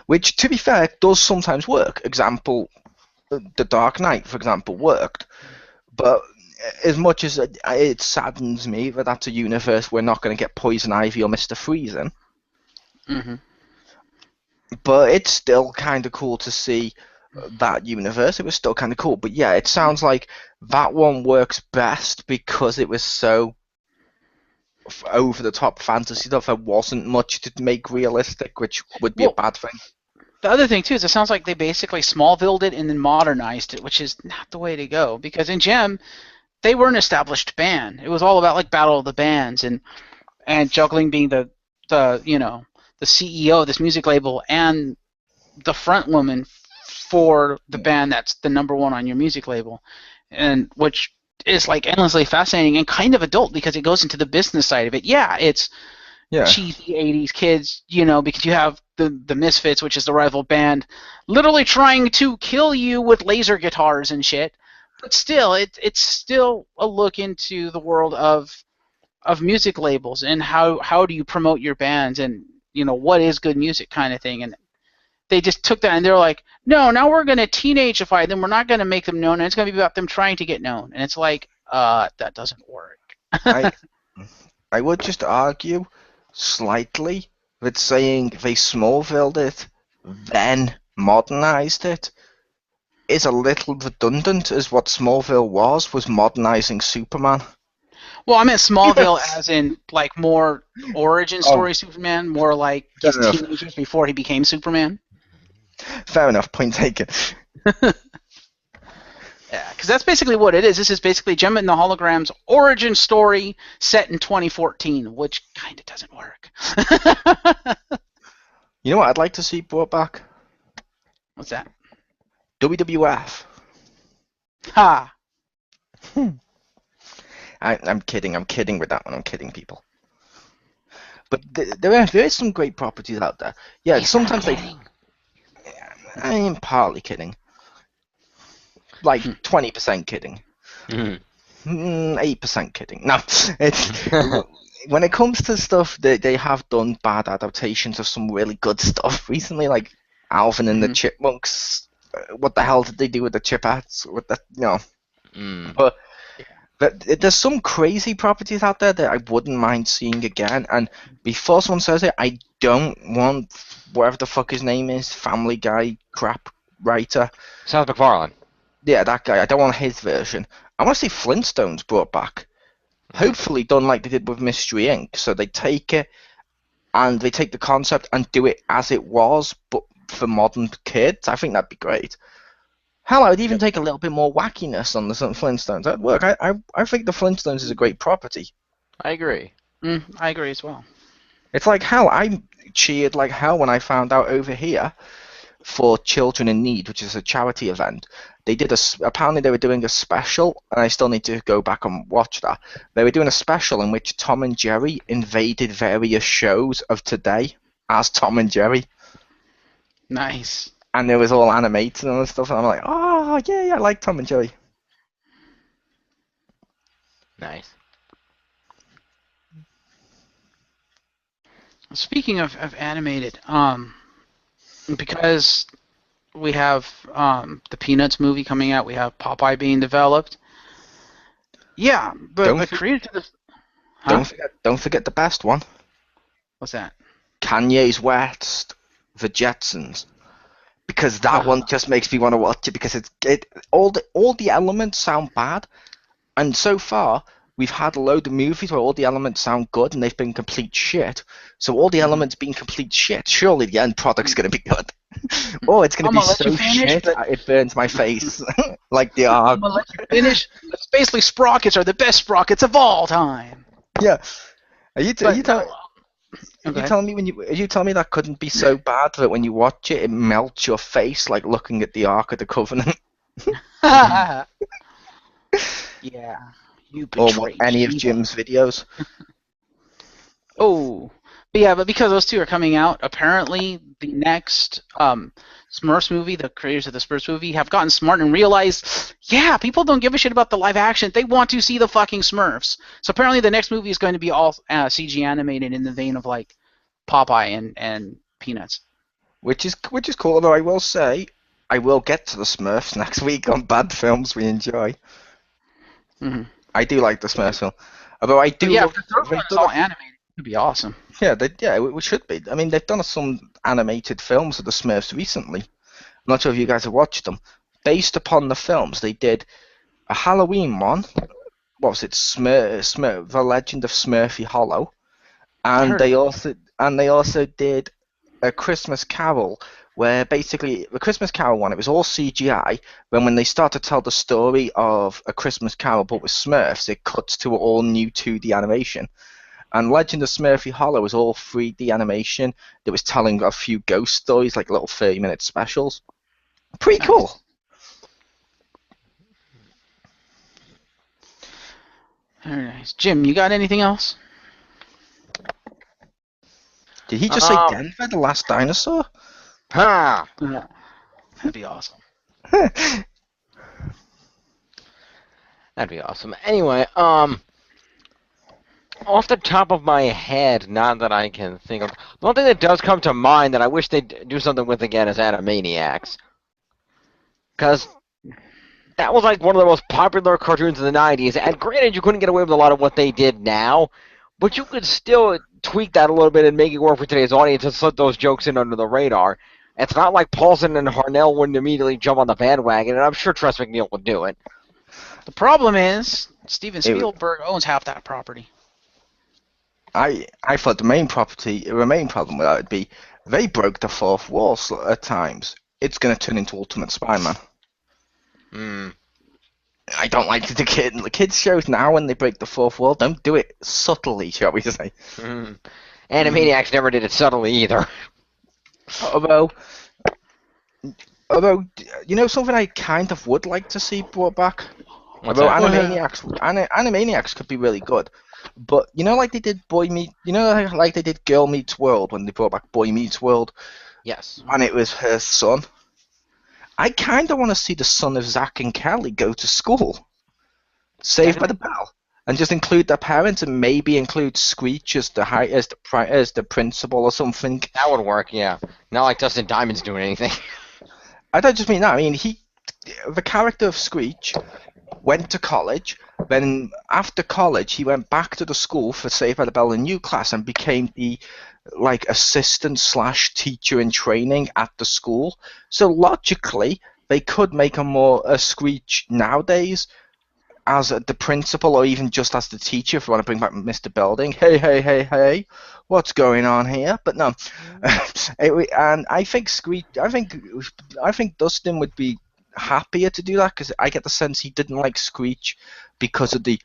Which, to be fair, does sometimes work. Example, The Dark Knight, for example, worked. But as much as it saddens me that that's a universe we're not going to get Poison Ivy or Mr. Freeze in, Hmm. but it's still kind of cool to see that universe. It was still kind of cool. But yeah, it sounds like that one works best because it was so over the top fantasy stuff. There wasn't much to make realistic, which would be a Well, bad thing. the other thing too is it sounds like they basically Smallvilled it and then modernized it, which is not the way to go. Because in Gem, they were an established band. It was all about like Battle of the Bands and juggling being the CEO of this music label and the front woman for the band that's the number one on your music label, and which is like endlessly fascinating and kind of adult because it goes into the business side of it. Yeah, it's Yeah. cheesy 80s kids, because you have the Misfits, which is the rival band, literally trying to kill you with laser guitars and shit. But still, it's still a look into the world of music labels and how do you promote your bands and what is good music kind of thing. And they just took that and they're like, no, now we're going to teenageify them. We're not going to make them known. And it's going to be about them trying to get known. And it's like, that doesn't work. I I would just argue slightly that saying they Smallvilled it, then modernized it, is a little redundant, as what Smallville was modernizing Superman. Well, I meant Smallville Yes. as in like more origin story Superman, more like Fair his enough. teenagers before he became Superman. Fair enough, point taken. Yeah, because that's basically what it is. This is basically Gem and the Holograms origin story set in 2014, which kind of doesn't work. You know what I'd like to see brought back? What's that? WWF. Ha! I'm kidding with that one. I'm kidding, people. But there is some great properties out there. Yeah, He's sometimes not they. kidding. I am partly kidding. Like 20% kidding. Mhm. 8% kidding. No, it's when it comes to stuff that they have done bad adaptations of some really good stuff recently, like Alvin and the Mhm. Chipmunks. What the hell did they do with the Chipettes? With the Mm. But there's some crazy properties out there that I wouldn't mind seeing again. And before someone says it, I don't want whatever the fuck his name is, Family Guy crap writer. Seth MacFarlane. Yeah, that guy. I don't want his version. I want to see Flintstones brought back. Hopefully done like they did with Mystery Inc. So they take it and they take the concept and do it as it was, but for modern kids. I think that'd be great. Hell, I would even take a little bit more wackiness on the Flintstones. That'd work. I think the Flintstones is a great property. I agree. I agree as well. It's like hell. I cheered like hell when I found out over here for Children in Need, which is a charity event. They did apparently they were doing a special, and I still need to go back and watch that. They were doing a special in which Tom and Jerry invaded various shows of today as Tom and Jerry, Nice. and it was all animated and stuff. And I'm like, oh yeah, I like Tom and Jerry. Nice. Speaking of animated, because we have the Peanuts movie coming out, we have Popeye being developed. Yeah, but created to the. Huh? Don't forget the best one. What's that? Kanye's West, The Jetsons, because that one just makes me want to watch it because all the elements sound bad, and so far we've had a load of movies where all the elements sound good and they've been complete shit. So all the elements being complete shit, surely the end product's going to be good. Oh, it's going to be so shit, it burns my face. Like the I'm gonna let you finish. Basically, sprockets are the best sprockets of all time. Yeah. Are you telling me that couldn't be so bad that when you watch it, it melts your face like looking at the Ark of the Covenant? Yeah. You Or betrayed any of me. Jim's videos. Oh. But yeah, but because those two are coming out, apparently the next Smurfs movie, the creators of the Smurfs movie, have gotten smart and realized, yeah, people don't give a shit about the live action. They want to see the fucking Smurfs. So apparently the next movie is going to be all CG animated in the vein of like Popeye and Peanuts. Which is cool, although I will say, I will get to the Smurfs next week on Bad Films We Enjoy. Mm-hmm. I do like the Smurfs film. Although I do Yeah, love... if the third one is all animated, it would be awesome. Yeah, it should be. I mean, they've done some animated films of the Smurfs recently. I'm not sure if you guys have watched them. Based upon the films, they did a Halloween one. What was it? The Legend of Smurfy Hollow. And they also did a Christmas Carol, where basically the Christmas Carol one, it was all CGI. When they start to tell the story of a Christmas Carol but with Smurfs, it cuts to all new 2D animation. And Legend of Smurfy Hollow was all 3D animation that was telling a few ghost stories, like little 30-minute specials. Pretty cool. Very nice. Jim, you got anything else? Did he just say Denver, the last dinosaur? Ha! Yeah. That'd be awesome. That'd be awesome. Anyway, off the top of my head, not that I can think of, one thing that does come to mind that I wish they'd do something with again is Animaniacs. Because that was like one of the most popular cartoons in the 90s, and granted you couldn't get away with a lot of what they did now, but you could still tweak that a little bit and make it work for today's audience and slip those jokes in under the radar. It's not like Paulson and Harnell wouldn't immediately jump on the bandwagon, and I'm sure Tress MacNeille would do it. The problem is Steven Spielberg owns half that property. I thought the main problem with that would be they broke the fourth wall at times. It's going to turn into Ultimate Spider-Man. I don't like the kids shows now when they break the fourth wall. Don't do it subtly, shall we say? Animaniacs never did it subtly either. Although, you know something I kind of would like to see brought back? Animaniacs could be really good. But you know, like they did like they did Girl Meets World when they brought back Boy Meets World. Yes. And it was her son. I kind of want to see the son of Zach and Kelly go to school, Saved by the Bell, and just include their parents and maybe include Screech as the principal or something. That would work, yeah. Not like Dustin Diamond's doing anything. I don't just mean that. I mean the character of Screech went to college. Then after college, he went back to the school for Saved by the Bell in new class and became the assistant / teacher in training at the school. So logically, they could make a Screech nowadays as the principal or even just as the teacher if you want to bring back Mr. Belding. Hey, what's going on here? But no, and I think Screech. I think Dustin would be happier to do that because I get the sense he didn't like Screech because of the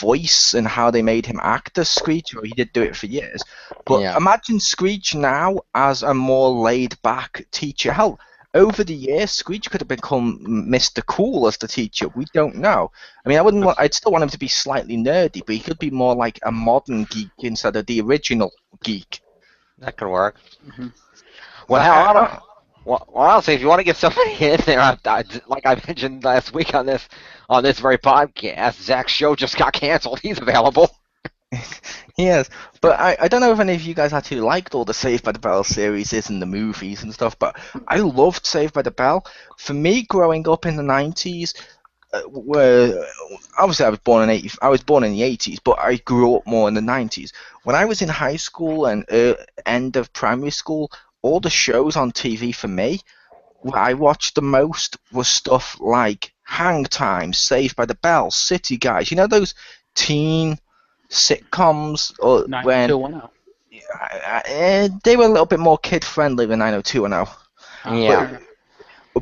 voice and how they made him act as Screech, or he did do it for years. But Yeah. imagine Screech now as a more laid-back teacher. Hell, over the years, Screech could have become Mr. Cool as the teacher. We don't know. I mean, I'd still want him to be slightly nerdy, but he could be more like a modern geek instead of the original geek. That could work. Mm-hmm. Well, I, hell, I, I don't, I, well, honestly, if you want to get somebody in there, like I mentioned last week on this very podcast, Zach's show just got canceled. He's available. Yes, but I don't know if any of you guys actually liked all the Saved by the Bell series and the movies and stuff, but I loved Saved by the Bell. For me, growing up in the 90s, where obviously I was born in the 80s, but I grew up more in the 90s. When I was in high school and end of primary school, all the shows on TV for me, what I watched the most was stuff like Hang Time, Saved by the Bell, City Guys. You know those teen sitcoms, or when 90210. they were a little bit more kid friendly than 90210. Oh, Yeah. fair enough.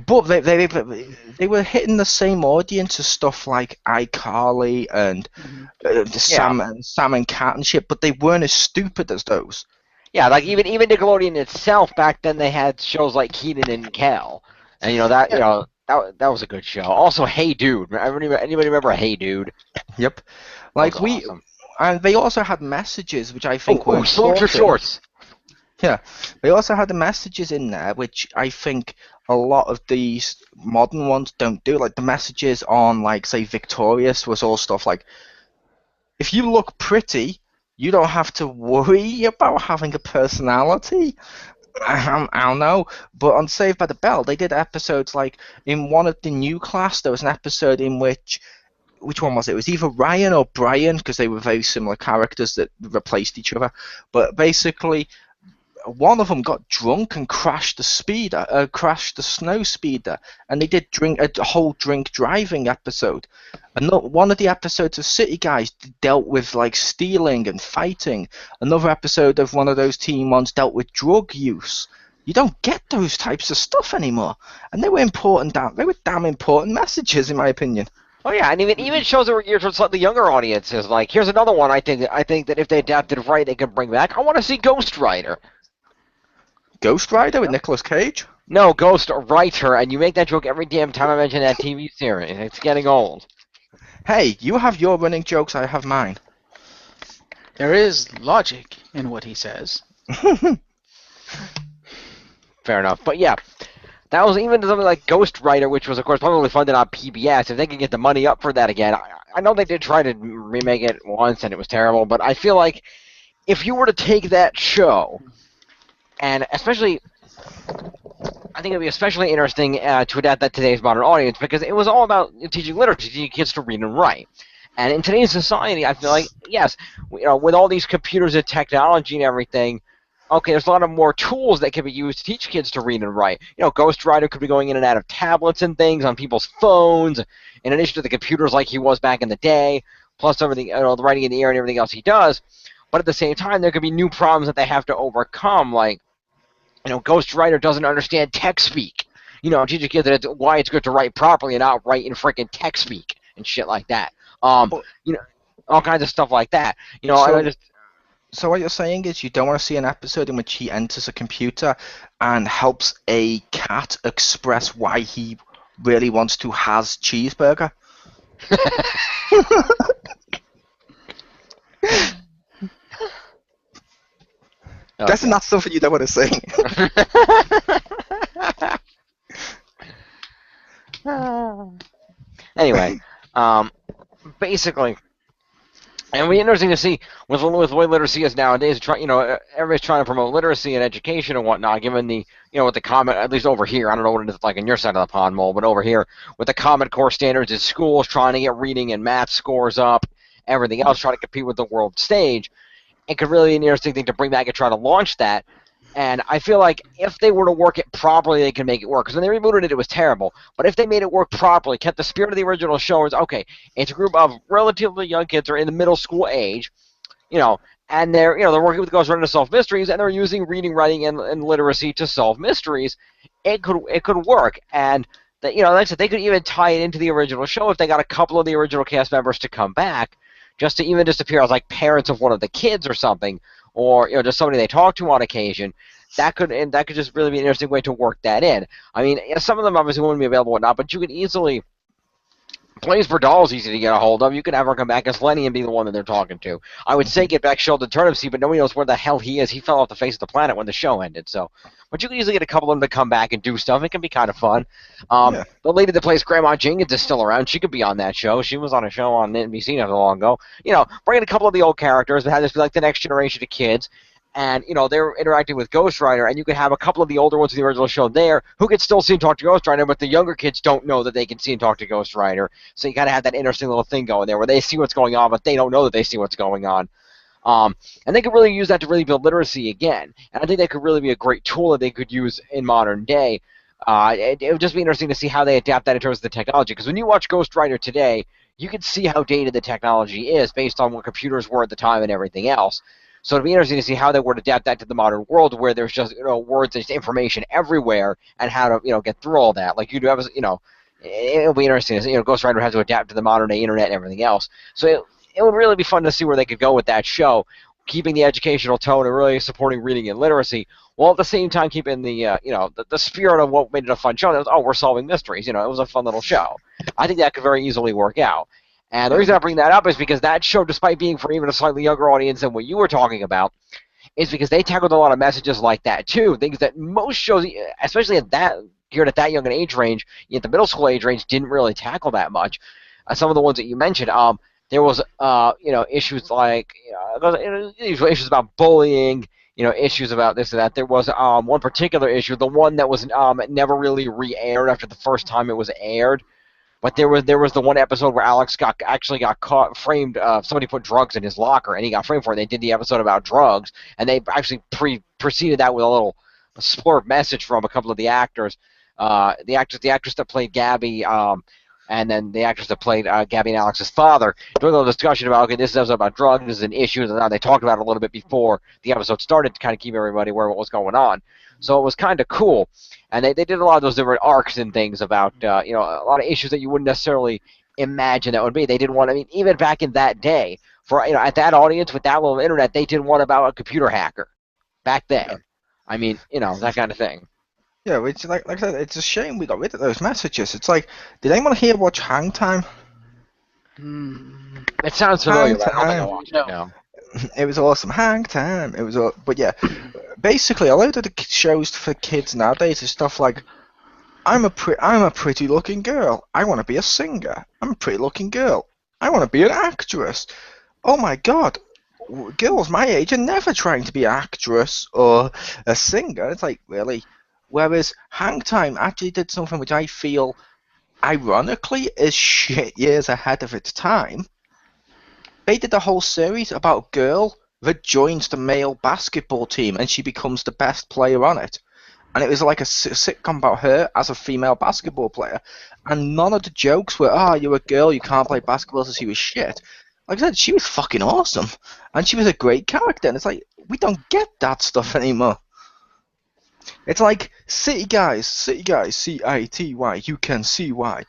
But they were hitting the same audience as stuff like iCarly and Mhm. Yeah. Sam and Cat and shit, but they weren't as stupid as those. Yeah, like even Nickelodeon itself back then they had shows like Keenan and Kel, and that Yeah. that was a good show. Also, Hey Dude, anybody remember Hey Dude? Yep. That was Like awesome. and they also had messages which I think were Salute your important. shorts. Yeah, they also had the messages in there, which I think a lot of these modern ones don't do. Like the messages on, like, say, Victorious was all stuff like, if you look pretty, you don't have to worry about having a personality. I don't know, but on Saved by the Bell, they did episodes like in one of the new class. There was an episode in which one was it? It was either Ryan or Brian because they were very similar characters that replaced each other. But basically, one of them got drunk and crashed the snow speeder, and they did drink a whole drink driving episode. And one of the episodes of City Guys dealt with like stealing and fighting. Another episode of one of those teen ones dealt with drug use. You don't get those types of stuff anymore, and they were important. They were damn important messages, in my opinion. Oh yeah, and even shows that were geared towards slightly younger audiences. Like here's another one I think that if they adapted it right, they could bring back. I want to see Ghost Rider. Ghost Rider with Nicolas Cage. No, Ghost Writer, and you make that joke every damn time I mention that TV series. It's getting old. Hey, you have your running jokes, I have mine. There is logic in what he says. Fair enough, but yeah, that was even something like Ghost Rider, which was of course probably funded on PBS. If they could get the money up for that again, I know they did try to remake it once and it was terrible, but I feel like if you were to take that show, and especially, I think it'd be especially interesting to adapt that to today's modern audience because it was all about teaching literacy, teaching kids to read and write. And in today's society, I feel like yes, with all these computers and technology and everything, okay, there's a lot of more tools that can be used to teach kids to read and write. Ghost Rider could be going in and out of tablets and things on people's phones, in addition to the computers like he was back in the day, plus everything, the writing in the air and everything else he does. But at the same time, there could be new problems that they have to overcome, like, Ghost Rider doesn't understand text speak. Teaching kids that why it's good to write properly and not write in freaking text speak and shit like that. All kinds of stuff like that. So what you're saying is you don't want to see an episode in which he enters a computer and helps a cat express why he really wants to has cheeseburger? That's not something you don't want to say. Anyway, basically, and it'll be interesting to see with the way literacy is nowadays. Everybody's trying to promote literacy and education and whatnot. Given the with the common, at least over here, I don't know what it is like on your side of the pond, Mole, but over here with the Common Core standards in schools, trying to get reading and math scores up, everything else, trying to compete with the world stage. It could really be an interesting thing to bring back and try to launch that. And I feel like if they were to work it properly, they could make it work. Because when they rebooted it, it was terrible. But if they made it work properly, kept the spirit of the original show, is okay, it's a group of relatively young kids who are in the middle school age, and they're working with Ghost Rider to solve mysteries, and they're using reading, writing, and literacy to solve mysteries. It could work. And that, like I said, they could even tie it into the original show if they got a couple of the original cast members to come back, just appear as like parents of one of the kids or something, or just somebody they talk to on occasion. That could just really be an interesting way to work that in. I mean, some of them obviously wouldn't be available or not, but you could easily. Plays for Doll's easy to get a hold of. You could have her come back as Lenny and be the one that they're talking to. I would say get back Sheldon Turnipseed, but nobody knows where the hell he is. He fell off the face of the planet when the show ended. So, but you can easily get a couple of them to come back and do stuff. It can be kind of fun. Yeah. The lady that plays Grandma Jenkins is still around. She could be on that show. She was on a show on NBC not so long ago. Bring in a couple of the old characters, but have this be like the next generation of kids. And, they're interacting with Ghost Rider, and you could have a couple of the older ones in the original show there who could still see and talk to Ghost Rider, but the younger kids don't know that they can see and talk to Ghost Rider. So you got to have that interesting little thing going there where they see what's going on, but they don't know that they see what's going on. And they could really use that to really build literacy again. And I think that could really be a great tool that they could use in modern day. It would just be interesting to see how they adapt that in terms of the technology. Because when you watch Ghost Rider today, you can see how dated the technology is based on what computers were at the time and everything else. So it'd be interesting to see how they would adapt that to the modern world, where there's just words and information everywhere, and how to get through all that. Like you do have, it'll be interesting. Ghost Rider has to adapt to the modern day internet and everything else. So it would really be fun to see where they could go with that show, keeping the educational tone and really supporting reading and literacy, while at the same time keeping the the spirit of what made it a fun show. That was, we're solving mysteries. It was a fun little show. I think that could very easily work out. And the reason I bring that up is because that show, despite being for even a slightly younger audience than what you were talking about, is because they tackled a lot of messages like that too. Things that most shows, especially geared at that young an age range, at the middle school age range, didn't really tackle that much. Some of the ones that you mentioned, there was issues like issues about bullying, issues about this and that. There was one particular issue, the one that was never really re-aired after the first time it was aired. But there was the one episode where Alex actually got caught, framed. Somebody put drugs in his locker, and he got framed for it. They did the episode about drugs, and they actually preceded that with a little splurb message from a couple of the actors. The actress that played Gabby, and then the actress that played Gabby and Alex's father, doing a little discussion about, okay, this is an episode about drugs, this is an issue, and they talked about it a little bit before the episode started to kind of keep everybody aware of what was going on. So it was kind of cool. And they did a lot of those different arcs and things about, a lot of issues that you wouldn't necessarily imagine that would be. They did one, even back in that day, for, at that audience with that little internet, they did one about a computer hacker back then. Yeah. That kind of thing. Yeah, which, like I said, it's a shame we got rid of those messages. It's like, did anyone here watch Hang Time? It sounds familiar, but I don't think I watched it now. It was awesome. Hang Time. It was, but yeah, basically a lot of the shows for kids nowadays is stuff like, I'm a pretty looking girl. I want to be a singer. I'm a pretty looking girl. I want to be an actress. Oh my God, girls my age are never trying to be an actress or a singer. It's like, really? Whereas Hang Time actually did something which I feel, ironically, is shit years ahead of its time. They did a whole series about a girl that joins the male basketball team and she becomes the best player on it. And it was like a sitcom about her as a female basketball player. And none of the jokes were, you're a girl, you can't play basketball, so she was shit. Like I said, she was fucking awesome. And she was a great character. And it's like, we don't get that stuff anymore. It's like City Guys, C-I-T-Y, you can see why.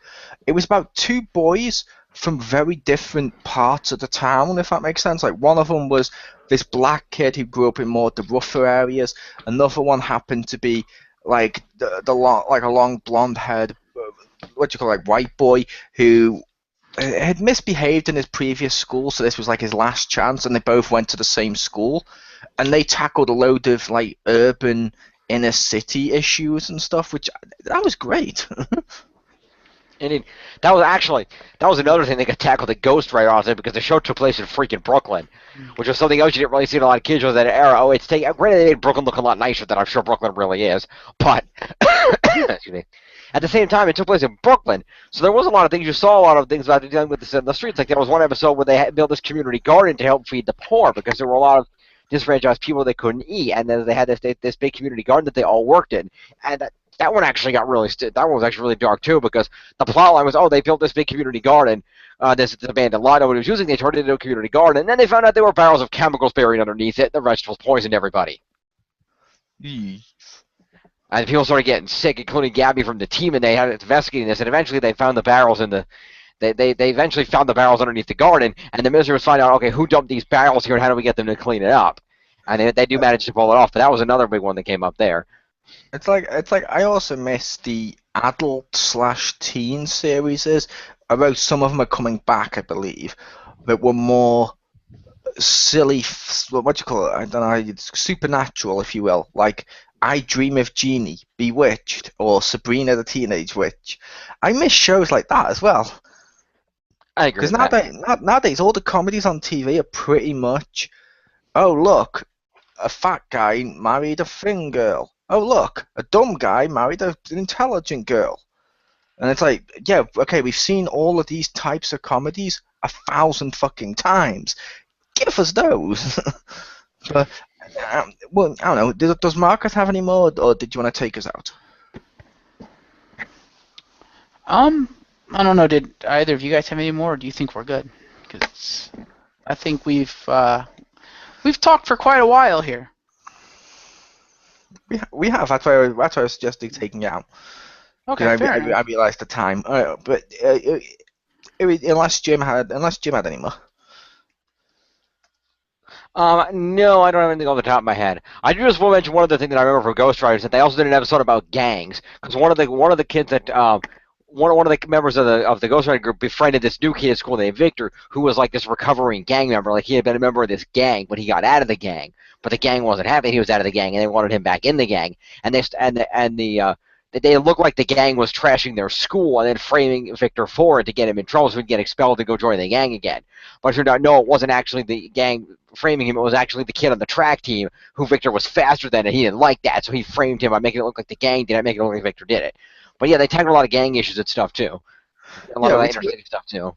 It was about two boys from very different parts of the town, if that makes sense. Like, one of them was this black kid who grew up in more of the rougher areas. Another one happened to be like a long blonde-haired, white boy who had misbehaved in his previous school, so this was like his last chance, and they both went to the same school, and they tackled a load of like urban inner city issues and stuff, which that was great. And that was another thing they could tackle the Ghost Rider on it, because the show took place in freaking Brooklyn, which was something else you didn't really see in a lot of kids shows that era. Granted, they made Brooklyn look a lot nicer than I'm sure Brooklyn really is, but excuse me. At the same time, it took place in Brooklyn, so there was a lot of things. You saw a lot of things about dealing with this in the streets. Like, there was one episode where they had built this community garden to help feed the poor, because there were a lot of disenfranchised people they couldn't eat, and then they had this big community garden that they all worked in, and that one actually got that one was actually really dark too, because the plot line was, they built this big community garden, this abandoned lot nobody was using, they turned it into a community garden, and then they found out there were barrels of chemicals buried underneath it, and the vegetables poisoned everybody. And people started getting sick, including Gabby from the team, and they had investigating this. And eventually, they found the barrels in the. They eventually found the barrels underneath the garden, and the minister was finding out, okay, who dumped these barrels here, and how do we get them to clean it up? And they do manage to pull it off, but that was another big one that came up there. It's like I also miss the adult slash teen series, although some of them are coming back, I believe, that were more silly. What do you call it? I don't know. It's supernatural, if you will. Like I Dream of Jeannie, Bewitched, or Sabrina the Teenage Witch. I miss shows like that as well. I agree Because with that. nowadays, all the comedies on TV are pretty much, oh look, a fat guy married a thin girl. Oh look, a dumb guy married an intelligent girl. And it's like, yeah, okay, we've seen all of these types of comedies 1,000 fucking times. Give us those. But, well, I don't know. Does Marcus have any more, or did you want to take us out? I don't know. Did either of you guys have any more, or do you think we're good? Because I think we've talked for quite a while here. We have. That's why I was suggesting taking it out. Okay, fair I enough. realised the time. But unless Jim had any more. No, I don't have anything off the top of my head. I do just want to mention one other thing that I remember from Ghost Rider is that they also did an episode about gangs because one of the kids that one of the members of the Ghost Rider group befriended this new kid at school named Victor, who was like this recovering gang member. Like he had been a member of this gang, but he got out of the gang. But the gang wasn't happy. He was out of the gang, and they wanted him back in the gang. And they looked like the gang was trashing their school and then framing Victor for it to get him in trouble so he'd get expelled to go join the gang again. But it turned out, no, it wasn't actually the gang framing him. It was actually the kid on the track team who Victor was faster than, and he didn't like that, so he framed him by making it look like the gang did it, making it look like Victor did it. But yeah, they tackled a lot of gang issues and stuff too. A lot Yeah, of that which inner-city stuff too.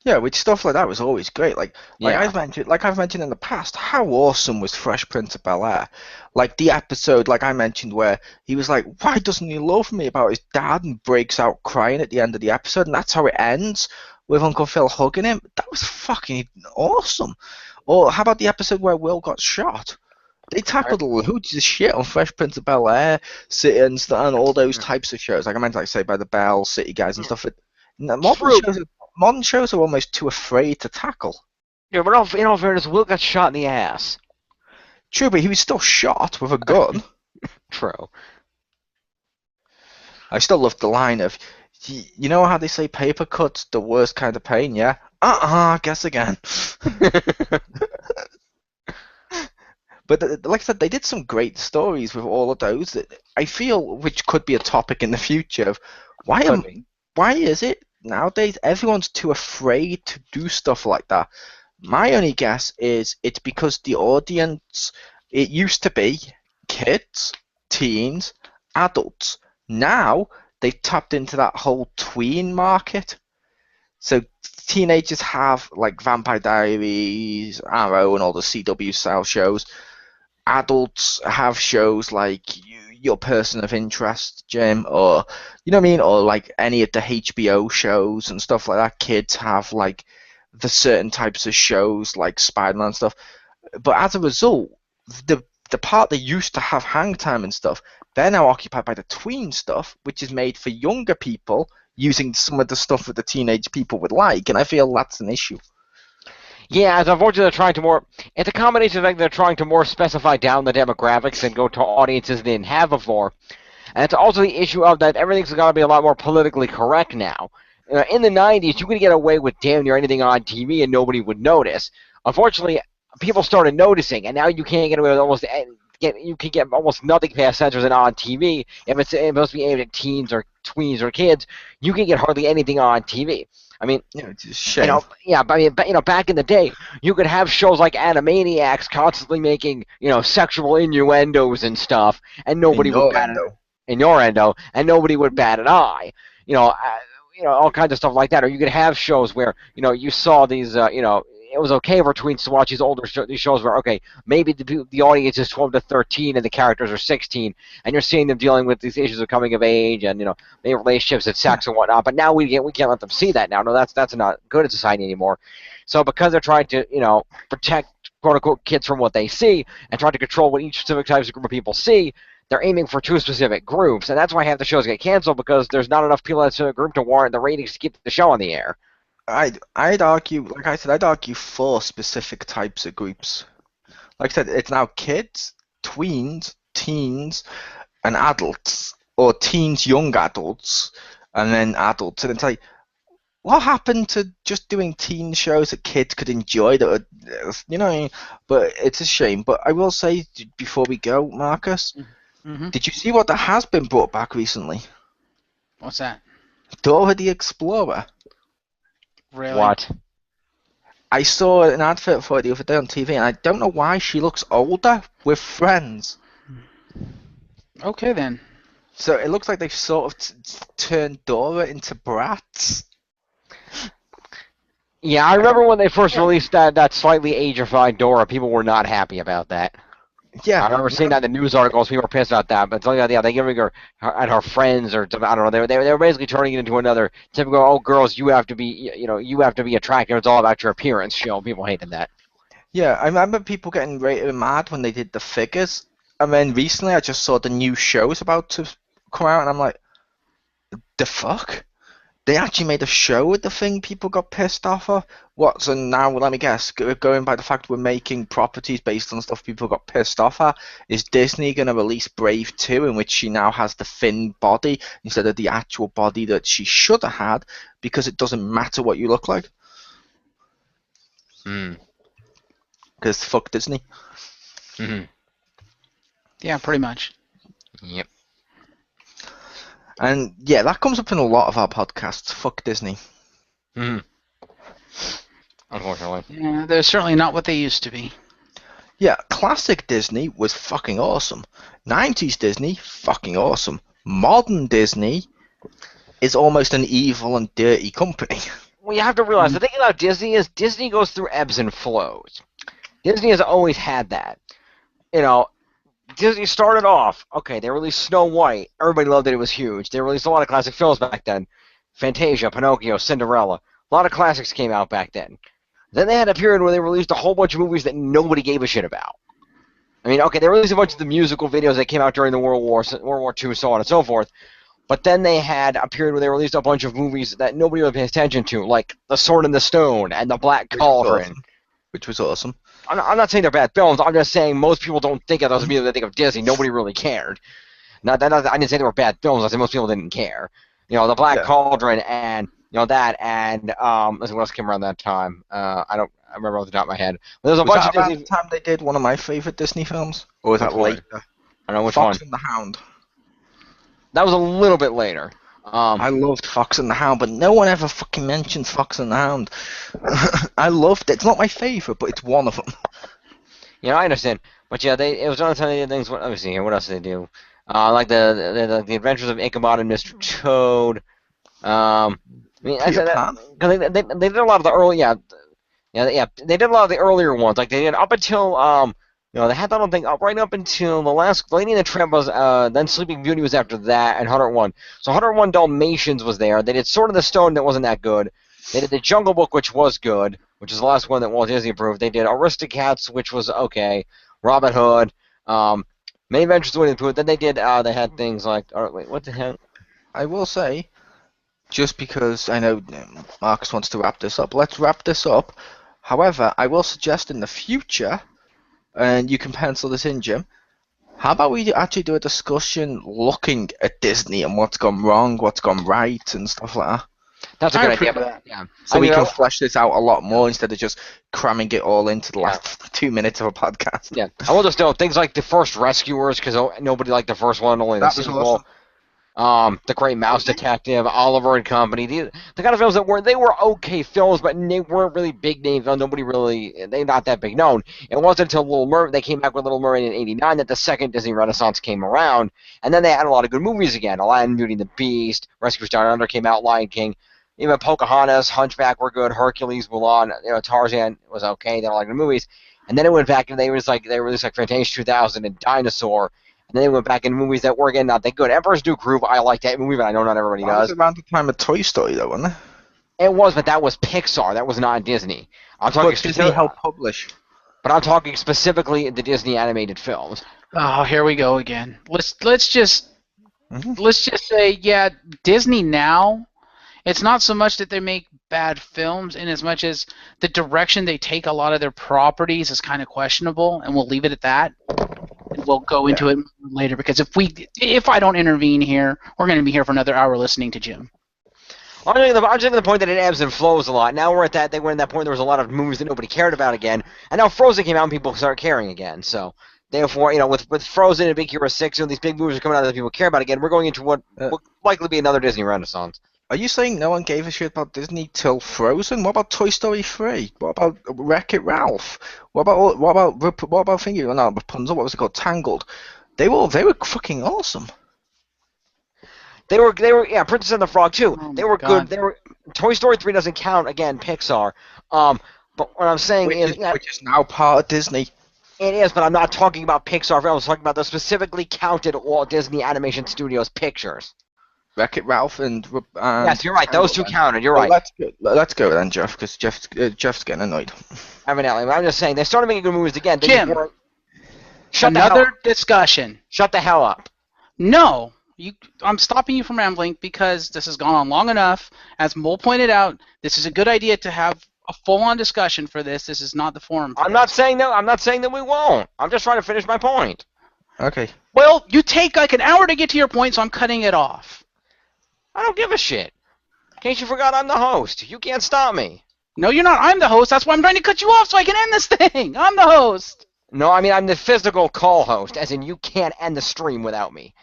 Yeah, which stuff like that was always great. Yeah. I've mentioned in the past, how awesome was Fresh Prince of Bel-Air? Like the episode, like I mentioned, where he was like, "Why doesn't he love me?" about his dad, and breaks out crying at the end of the episode, and that's how it ends with Uncle Phil hugging him. That was fucking awesome. Or how about the episode where Will got shot? They tackled loads of shit on Fresh Prince of Bel-Air, City and all those types of shows. Like I meant, like say by the Bell, City Guys and stuff. True. Modern shows are almost too afraid to tackle. Yeah, but in all fairness, Will got shot in the ass. True, but he was still shot with a gun. True. I still love the line of, you know how they say paper cuts the worst kind of pain, yeah? Guess again. But like I said, they did some great stories with all of those that I feel which could be a topic in the future of why is it nowadays everyone's too afraid to do stuff like that? My only guess is it's because the audience, it used to be kids, teens, adults. Now they've tapped into that whole tween market. So teenagers have like Vampire Diaries, Arrow, and all the CW style shows. Adults have shows like Your Person of Interest, Jim, or you know what I mean, or like any of the HBO shows and stuff like that. Kids have like the certain types of shows like Spider-Man stuff. But as a result, the part that used to have hang time and stuff, they're now occupied by the tween stuff, which is made for younger people using some of the stuff that the teenage people would like, and I feel that's an issue. Yeah, as unfortunately they're trying to more. It's a combination of like they're trying to more specify down the demographics and go to audiences they didn't have before, and it's also the issue of that everything's got to be a lot more politically correct now. In the '90s, you could get away with damn near anything on TV and nobody would notice. Unfortunately, people started noticing, and now you can't get away with you can get almost nothing past censoring on TV. If it's supposed to be aimed at teens or tweens or kids, you can get hardly anything on TV. I mean, It's a shame. Back in the day, you could have shows like Animaniacs constantly making, sexual innuendos and stuff, and nobody would bat and nobody would bat an eye. All kinds of stuff like that. Or you could have shows where, you saw these, it was okay for tweens to watch these shows where, okay, maybe the audience is 12 to 13 and the characters are 16, and you're seeing them dealing with these issues of coming of age and, maybe relationships and sex and whatnot. But now we can't let them see that now. No, that's not good in society anymore. So because they're trying to, protect quote unquote kids from what they see and trying to control what each specific type of group of people see, they're aiming for two specific groups, and that's why half the shows get canceled because there's not enough people in that group to warrant the ratings to keep the show on the air. I'd argue, like I said, I'd argue four specific types of groups. Like I said, it's now kids, tweens, teens, and adults, or teens, young adults, and then adults. And it's like, what happened to just doing teen shows that kids could enjoy? That would, you know, but it's a shame. But I will say before we go, Marcus, did you see what has been brought back recently? What's that? Dora the Explorer. Really? What? I saw an advert for it the other day on TV, and I don't know why she looks older with friends. Okay then. So it looks like they've sort of turned Dora into brats. Yeah, I remember when they first released that slightly age-ified Dora, people were not happy about that. Yeah, I remember seeing that in the news articles. People were pissed about that, but yeah, they giving her and her friends, or I don't know. They were basically turning it into another typical, oh, girls, you have to be, you have to be attractive. It's all about your appearance show. People hated that. Yeah, I remember people getting really mad when they did the figures, and then recently I just saw the new show's about to come out, and I'm like, the fuck? They actually made a show with the thing people got pissed off of? What, so now, let me guess, going by the fact we're making properties based on stuff people got pissed off at, is Disney going to release Brave 2, in which she now has the thin body instead of the actual body that she should have had, because it doesn't matter what you look like? Because fuck Disney. Yeah, pretty much. Yep. And yeah, that comes up in a lot of our podcasts. Fuck Disney. Unfortunately. Yeah, they're certainly not what they used to be. Yeah, classic Disney was fucking awesome. 90s Disney, fucking awesome. Modern Disney is almost an evil and dirty company. Well, you have to realize, the thing about Disney is Disney goes through ebbs and flows. Disney has always had that. Disney started off, okay, they released Snow White. Everybody loved it. It was huge. They released a lot of classic films back then. Fantasia, Pinocchio, Cinderella. A lot of classics came out back then. Then they had a period where they released a whole bunch of movies that nobody gave a shit about. I mean, okay, they released a bunch of the musical videos that came out during the World War II, so on and so forth. But then they had a period where they released a bunch of movies that nobody really pays attention to, like The Sword and the Stone and The Black Cauldron. Which was awesome. I'm not saying they're bad films. I'm just saying most people don't think of those movies. They think of Disney. Nobody really cared. I didn't say they were bad films. I said most people didn't care. The Black Cauldron and that and let's see what else came around that time. I remember off the top of my head. But there's a bunch of Disney. The time they did one of my favorite Disney films, or was that later? I don't know which Fox one. and the Hound. That was a little bit later. I loved Fox and the Hound, but no one ever fucking mentions Fox and the Hound. I loved it. It's not my favorite, but it's one of them. I understand. But yeah, it was one of the time they did things. Let me see here. What else did they do? Like the Adventures of Ichabod and Mr. Toad. I mean, I said that, cause they did a lot of the early they did a lot of the earlier ones. Like they did up until they had that whole thing up right up until the last Lady and the Tramp was then Sleeping Beauty was after that, and 101. So 101 Dalmatians was there. They did Sword in the Stone that wasn't that good. They did The Jungle Book, which was good, which is the last one that Walt Disney approved. They did Aristocats, which was okay. Robin Hood, Many Adventures of Winnie the Pooh. Then they had things like wait, what the hell? I will say, just because I know Marcus wants to wrap this up, let's wrap this up. However, I will suggest in the future, and you can pencil this in, Jim, how about we actually do a discussion looking at Disney and what's gone wrong, what's gone right, and stuff like that? That's a good idea. But, yeah. So we can flesh this out a lot more instead of just cramming it all into the last 2 minutes of a podcast. Yeah, I will just know things like The First Rescuers, because nobody liked the first one, only the sequel. Awesome. The Great Mouse Detective, Oliver and Company. The kind of films that were okay films, but they weren't really big names. They're not that big known. It wasn't until Little Mermaid, they came back with Little Mermaid in '89 that the second Disney Renaissance came around, and then they had a lot of good movies again. Aladdin, Beauty and the Beast, Rescuers Down Under came out, Lion King. Even Pocahontas, Hunchback were good, Hercules, Mulan, Tarzan was okay. They don't like the movies, and then it went back and they released like Fantasia 2000 and Dinosaur. And then they went back in movies that were, again, not that good. Emperor's New Groove, I like that movie, but I know not everybody does. That was around the time of Toy Story, though, wasn't it? It was, but that was Pixar. That was not Disney. But Disney helped publish. But I'm talking specifically the Disney animated films. Oh, here we go again. Let's just say, yeah, Disney now. It's not so much that they make bad films, in as much as the direction they take a lot of their properties is kind of questionable, and we'll leave it at that. And we'll go into it later, because if I don't intervene here, we're going to be here for another hour listening to Jim. I'm just making the point that it ebbs and flows a lot. Now we're at that. They were in that point. There was a lot of movies that nobody cared about again, and now Frozen came out and people start caring again. So therefore, with Frozen and Big Hero 6, these big movies are coming out that people care about again. We're going into what will likely be another Disney Renaissance. Are you saying no one gave a shit about Disney till Frozen? What about Toy Story 3? What about Wreck-It Ralph? What about Finger? No, Rapunzel. What was it called? Tangled. They were fucking awesome. They were Princess and the Frog too. Oh they were God. good. Toy Story 3 doesn't count again, Pixar. But what I'm saying Which is now part of Disney. It is, but I'm not talking about Pixar. I was talking about the specifically counted Walt Disney Animation Studios pictures. Wreck-It Ralph and yes, you're right. Those two counted. You're right. Let's go then, Jeff, because Jeff's getting annoyed. Evidently, I'm just saying they started making good movies again. Jim, another discussion. Shut the hell up. No, I'm stopping you from rambling because this has gone on long enough. As Mole pointed out, this is a good idea to have a full-on discussion for this. This is not the forum. I'm not saying that we won't. I'm just trying to finish my point. Okay. Well, you take like an hour to get to your point, so I'm cutting it off. I don't give a shit. In case you forgot, I'm the host. You can't stop me. No, you're not. I'm the host. That's why I'm trying to cut you off so I can end this thing. I'm the host. No, I mean I'm the physical call host, as in you can't end the stream without me.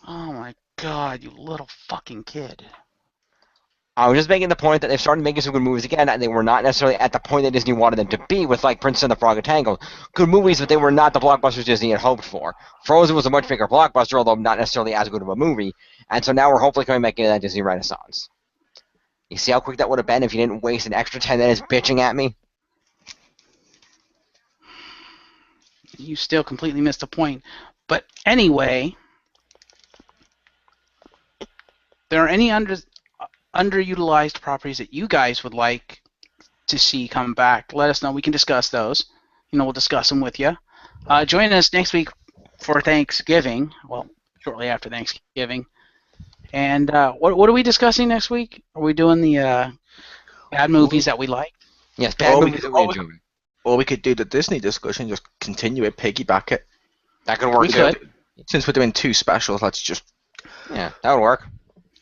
Oh my God, you little fucking kid. I was just making the point that they've started making some good movies again, and they were not necessarily at the point that Disney wanted them to be with, like, Princess and the Frog and Tangled. Good movies, but they were not the blockbusters Disney had hoped for. Frozen was a much bigger blockbuster, although not necessarily as good of a movie, and so now we're hopefully coming back into that Disney Renaissance. You see how quick that would have been if you didn't waste an extra 10 minutes bitching at me? You still completely missed the point. But anyway, there are any underutilized properties that you guys would like to see come back, let us know. We can discuss those. We'll discuss them with you. Join us next week for Thanksgiving. Well, shortly after Thanksgiving. And what are we discussing next week? Are we doing the bad movies that we like? Yes, bad movies that we enjoy. Or we could do the Disney discussion, just continue it, piggyback it. That could work. We could. Since we're doing two specials, let's just... Yeah, that would work.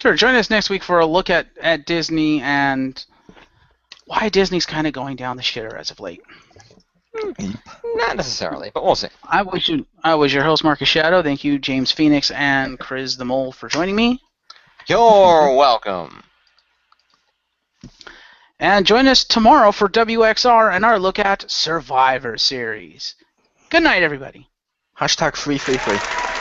Sure, join us next week for a look at Disney and why Disney's kind of going down the shitter as of late. Not necessarily, but we'll see. I was your host, Marcus Shadow. Thank you, James Phoenix and Chris the Mole, for joining me. You're welcome. And join us tomorrow for WXR and our look at Survivor Series. Good night, everybody. #333.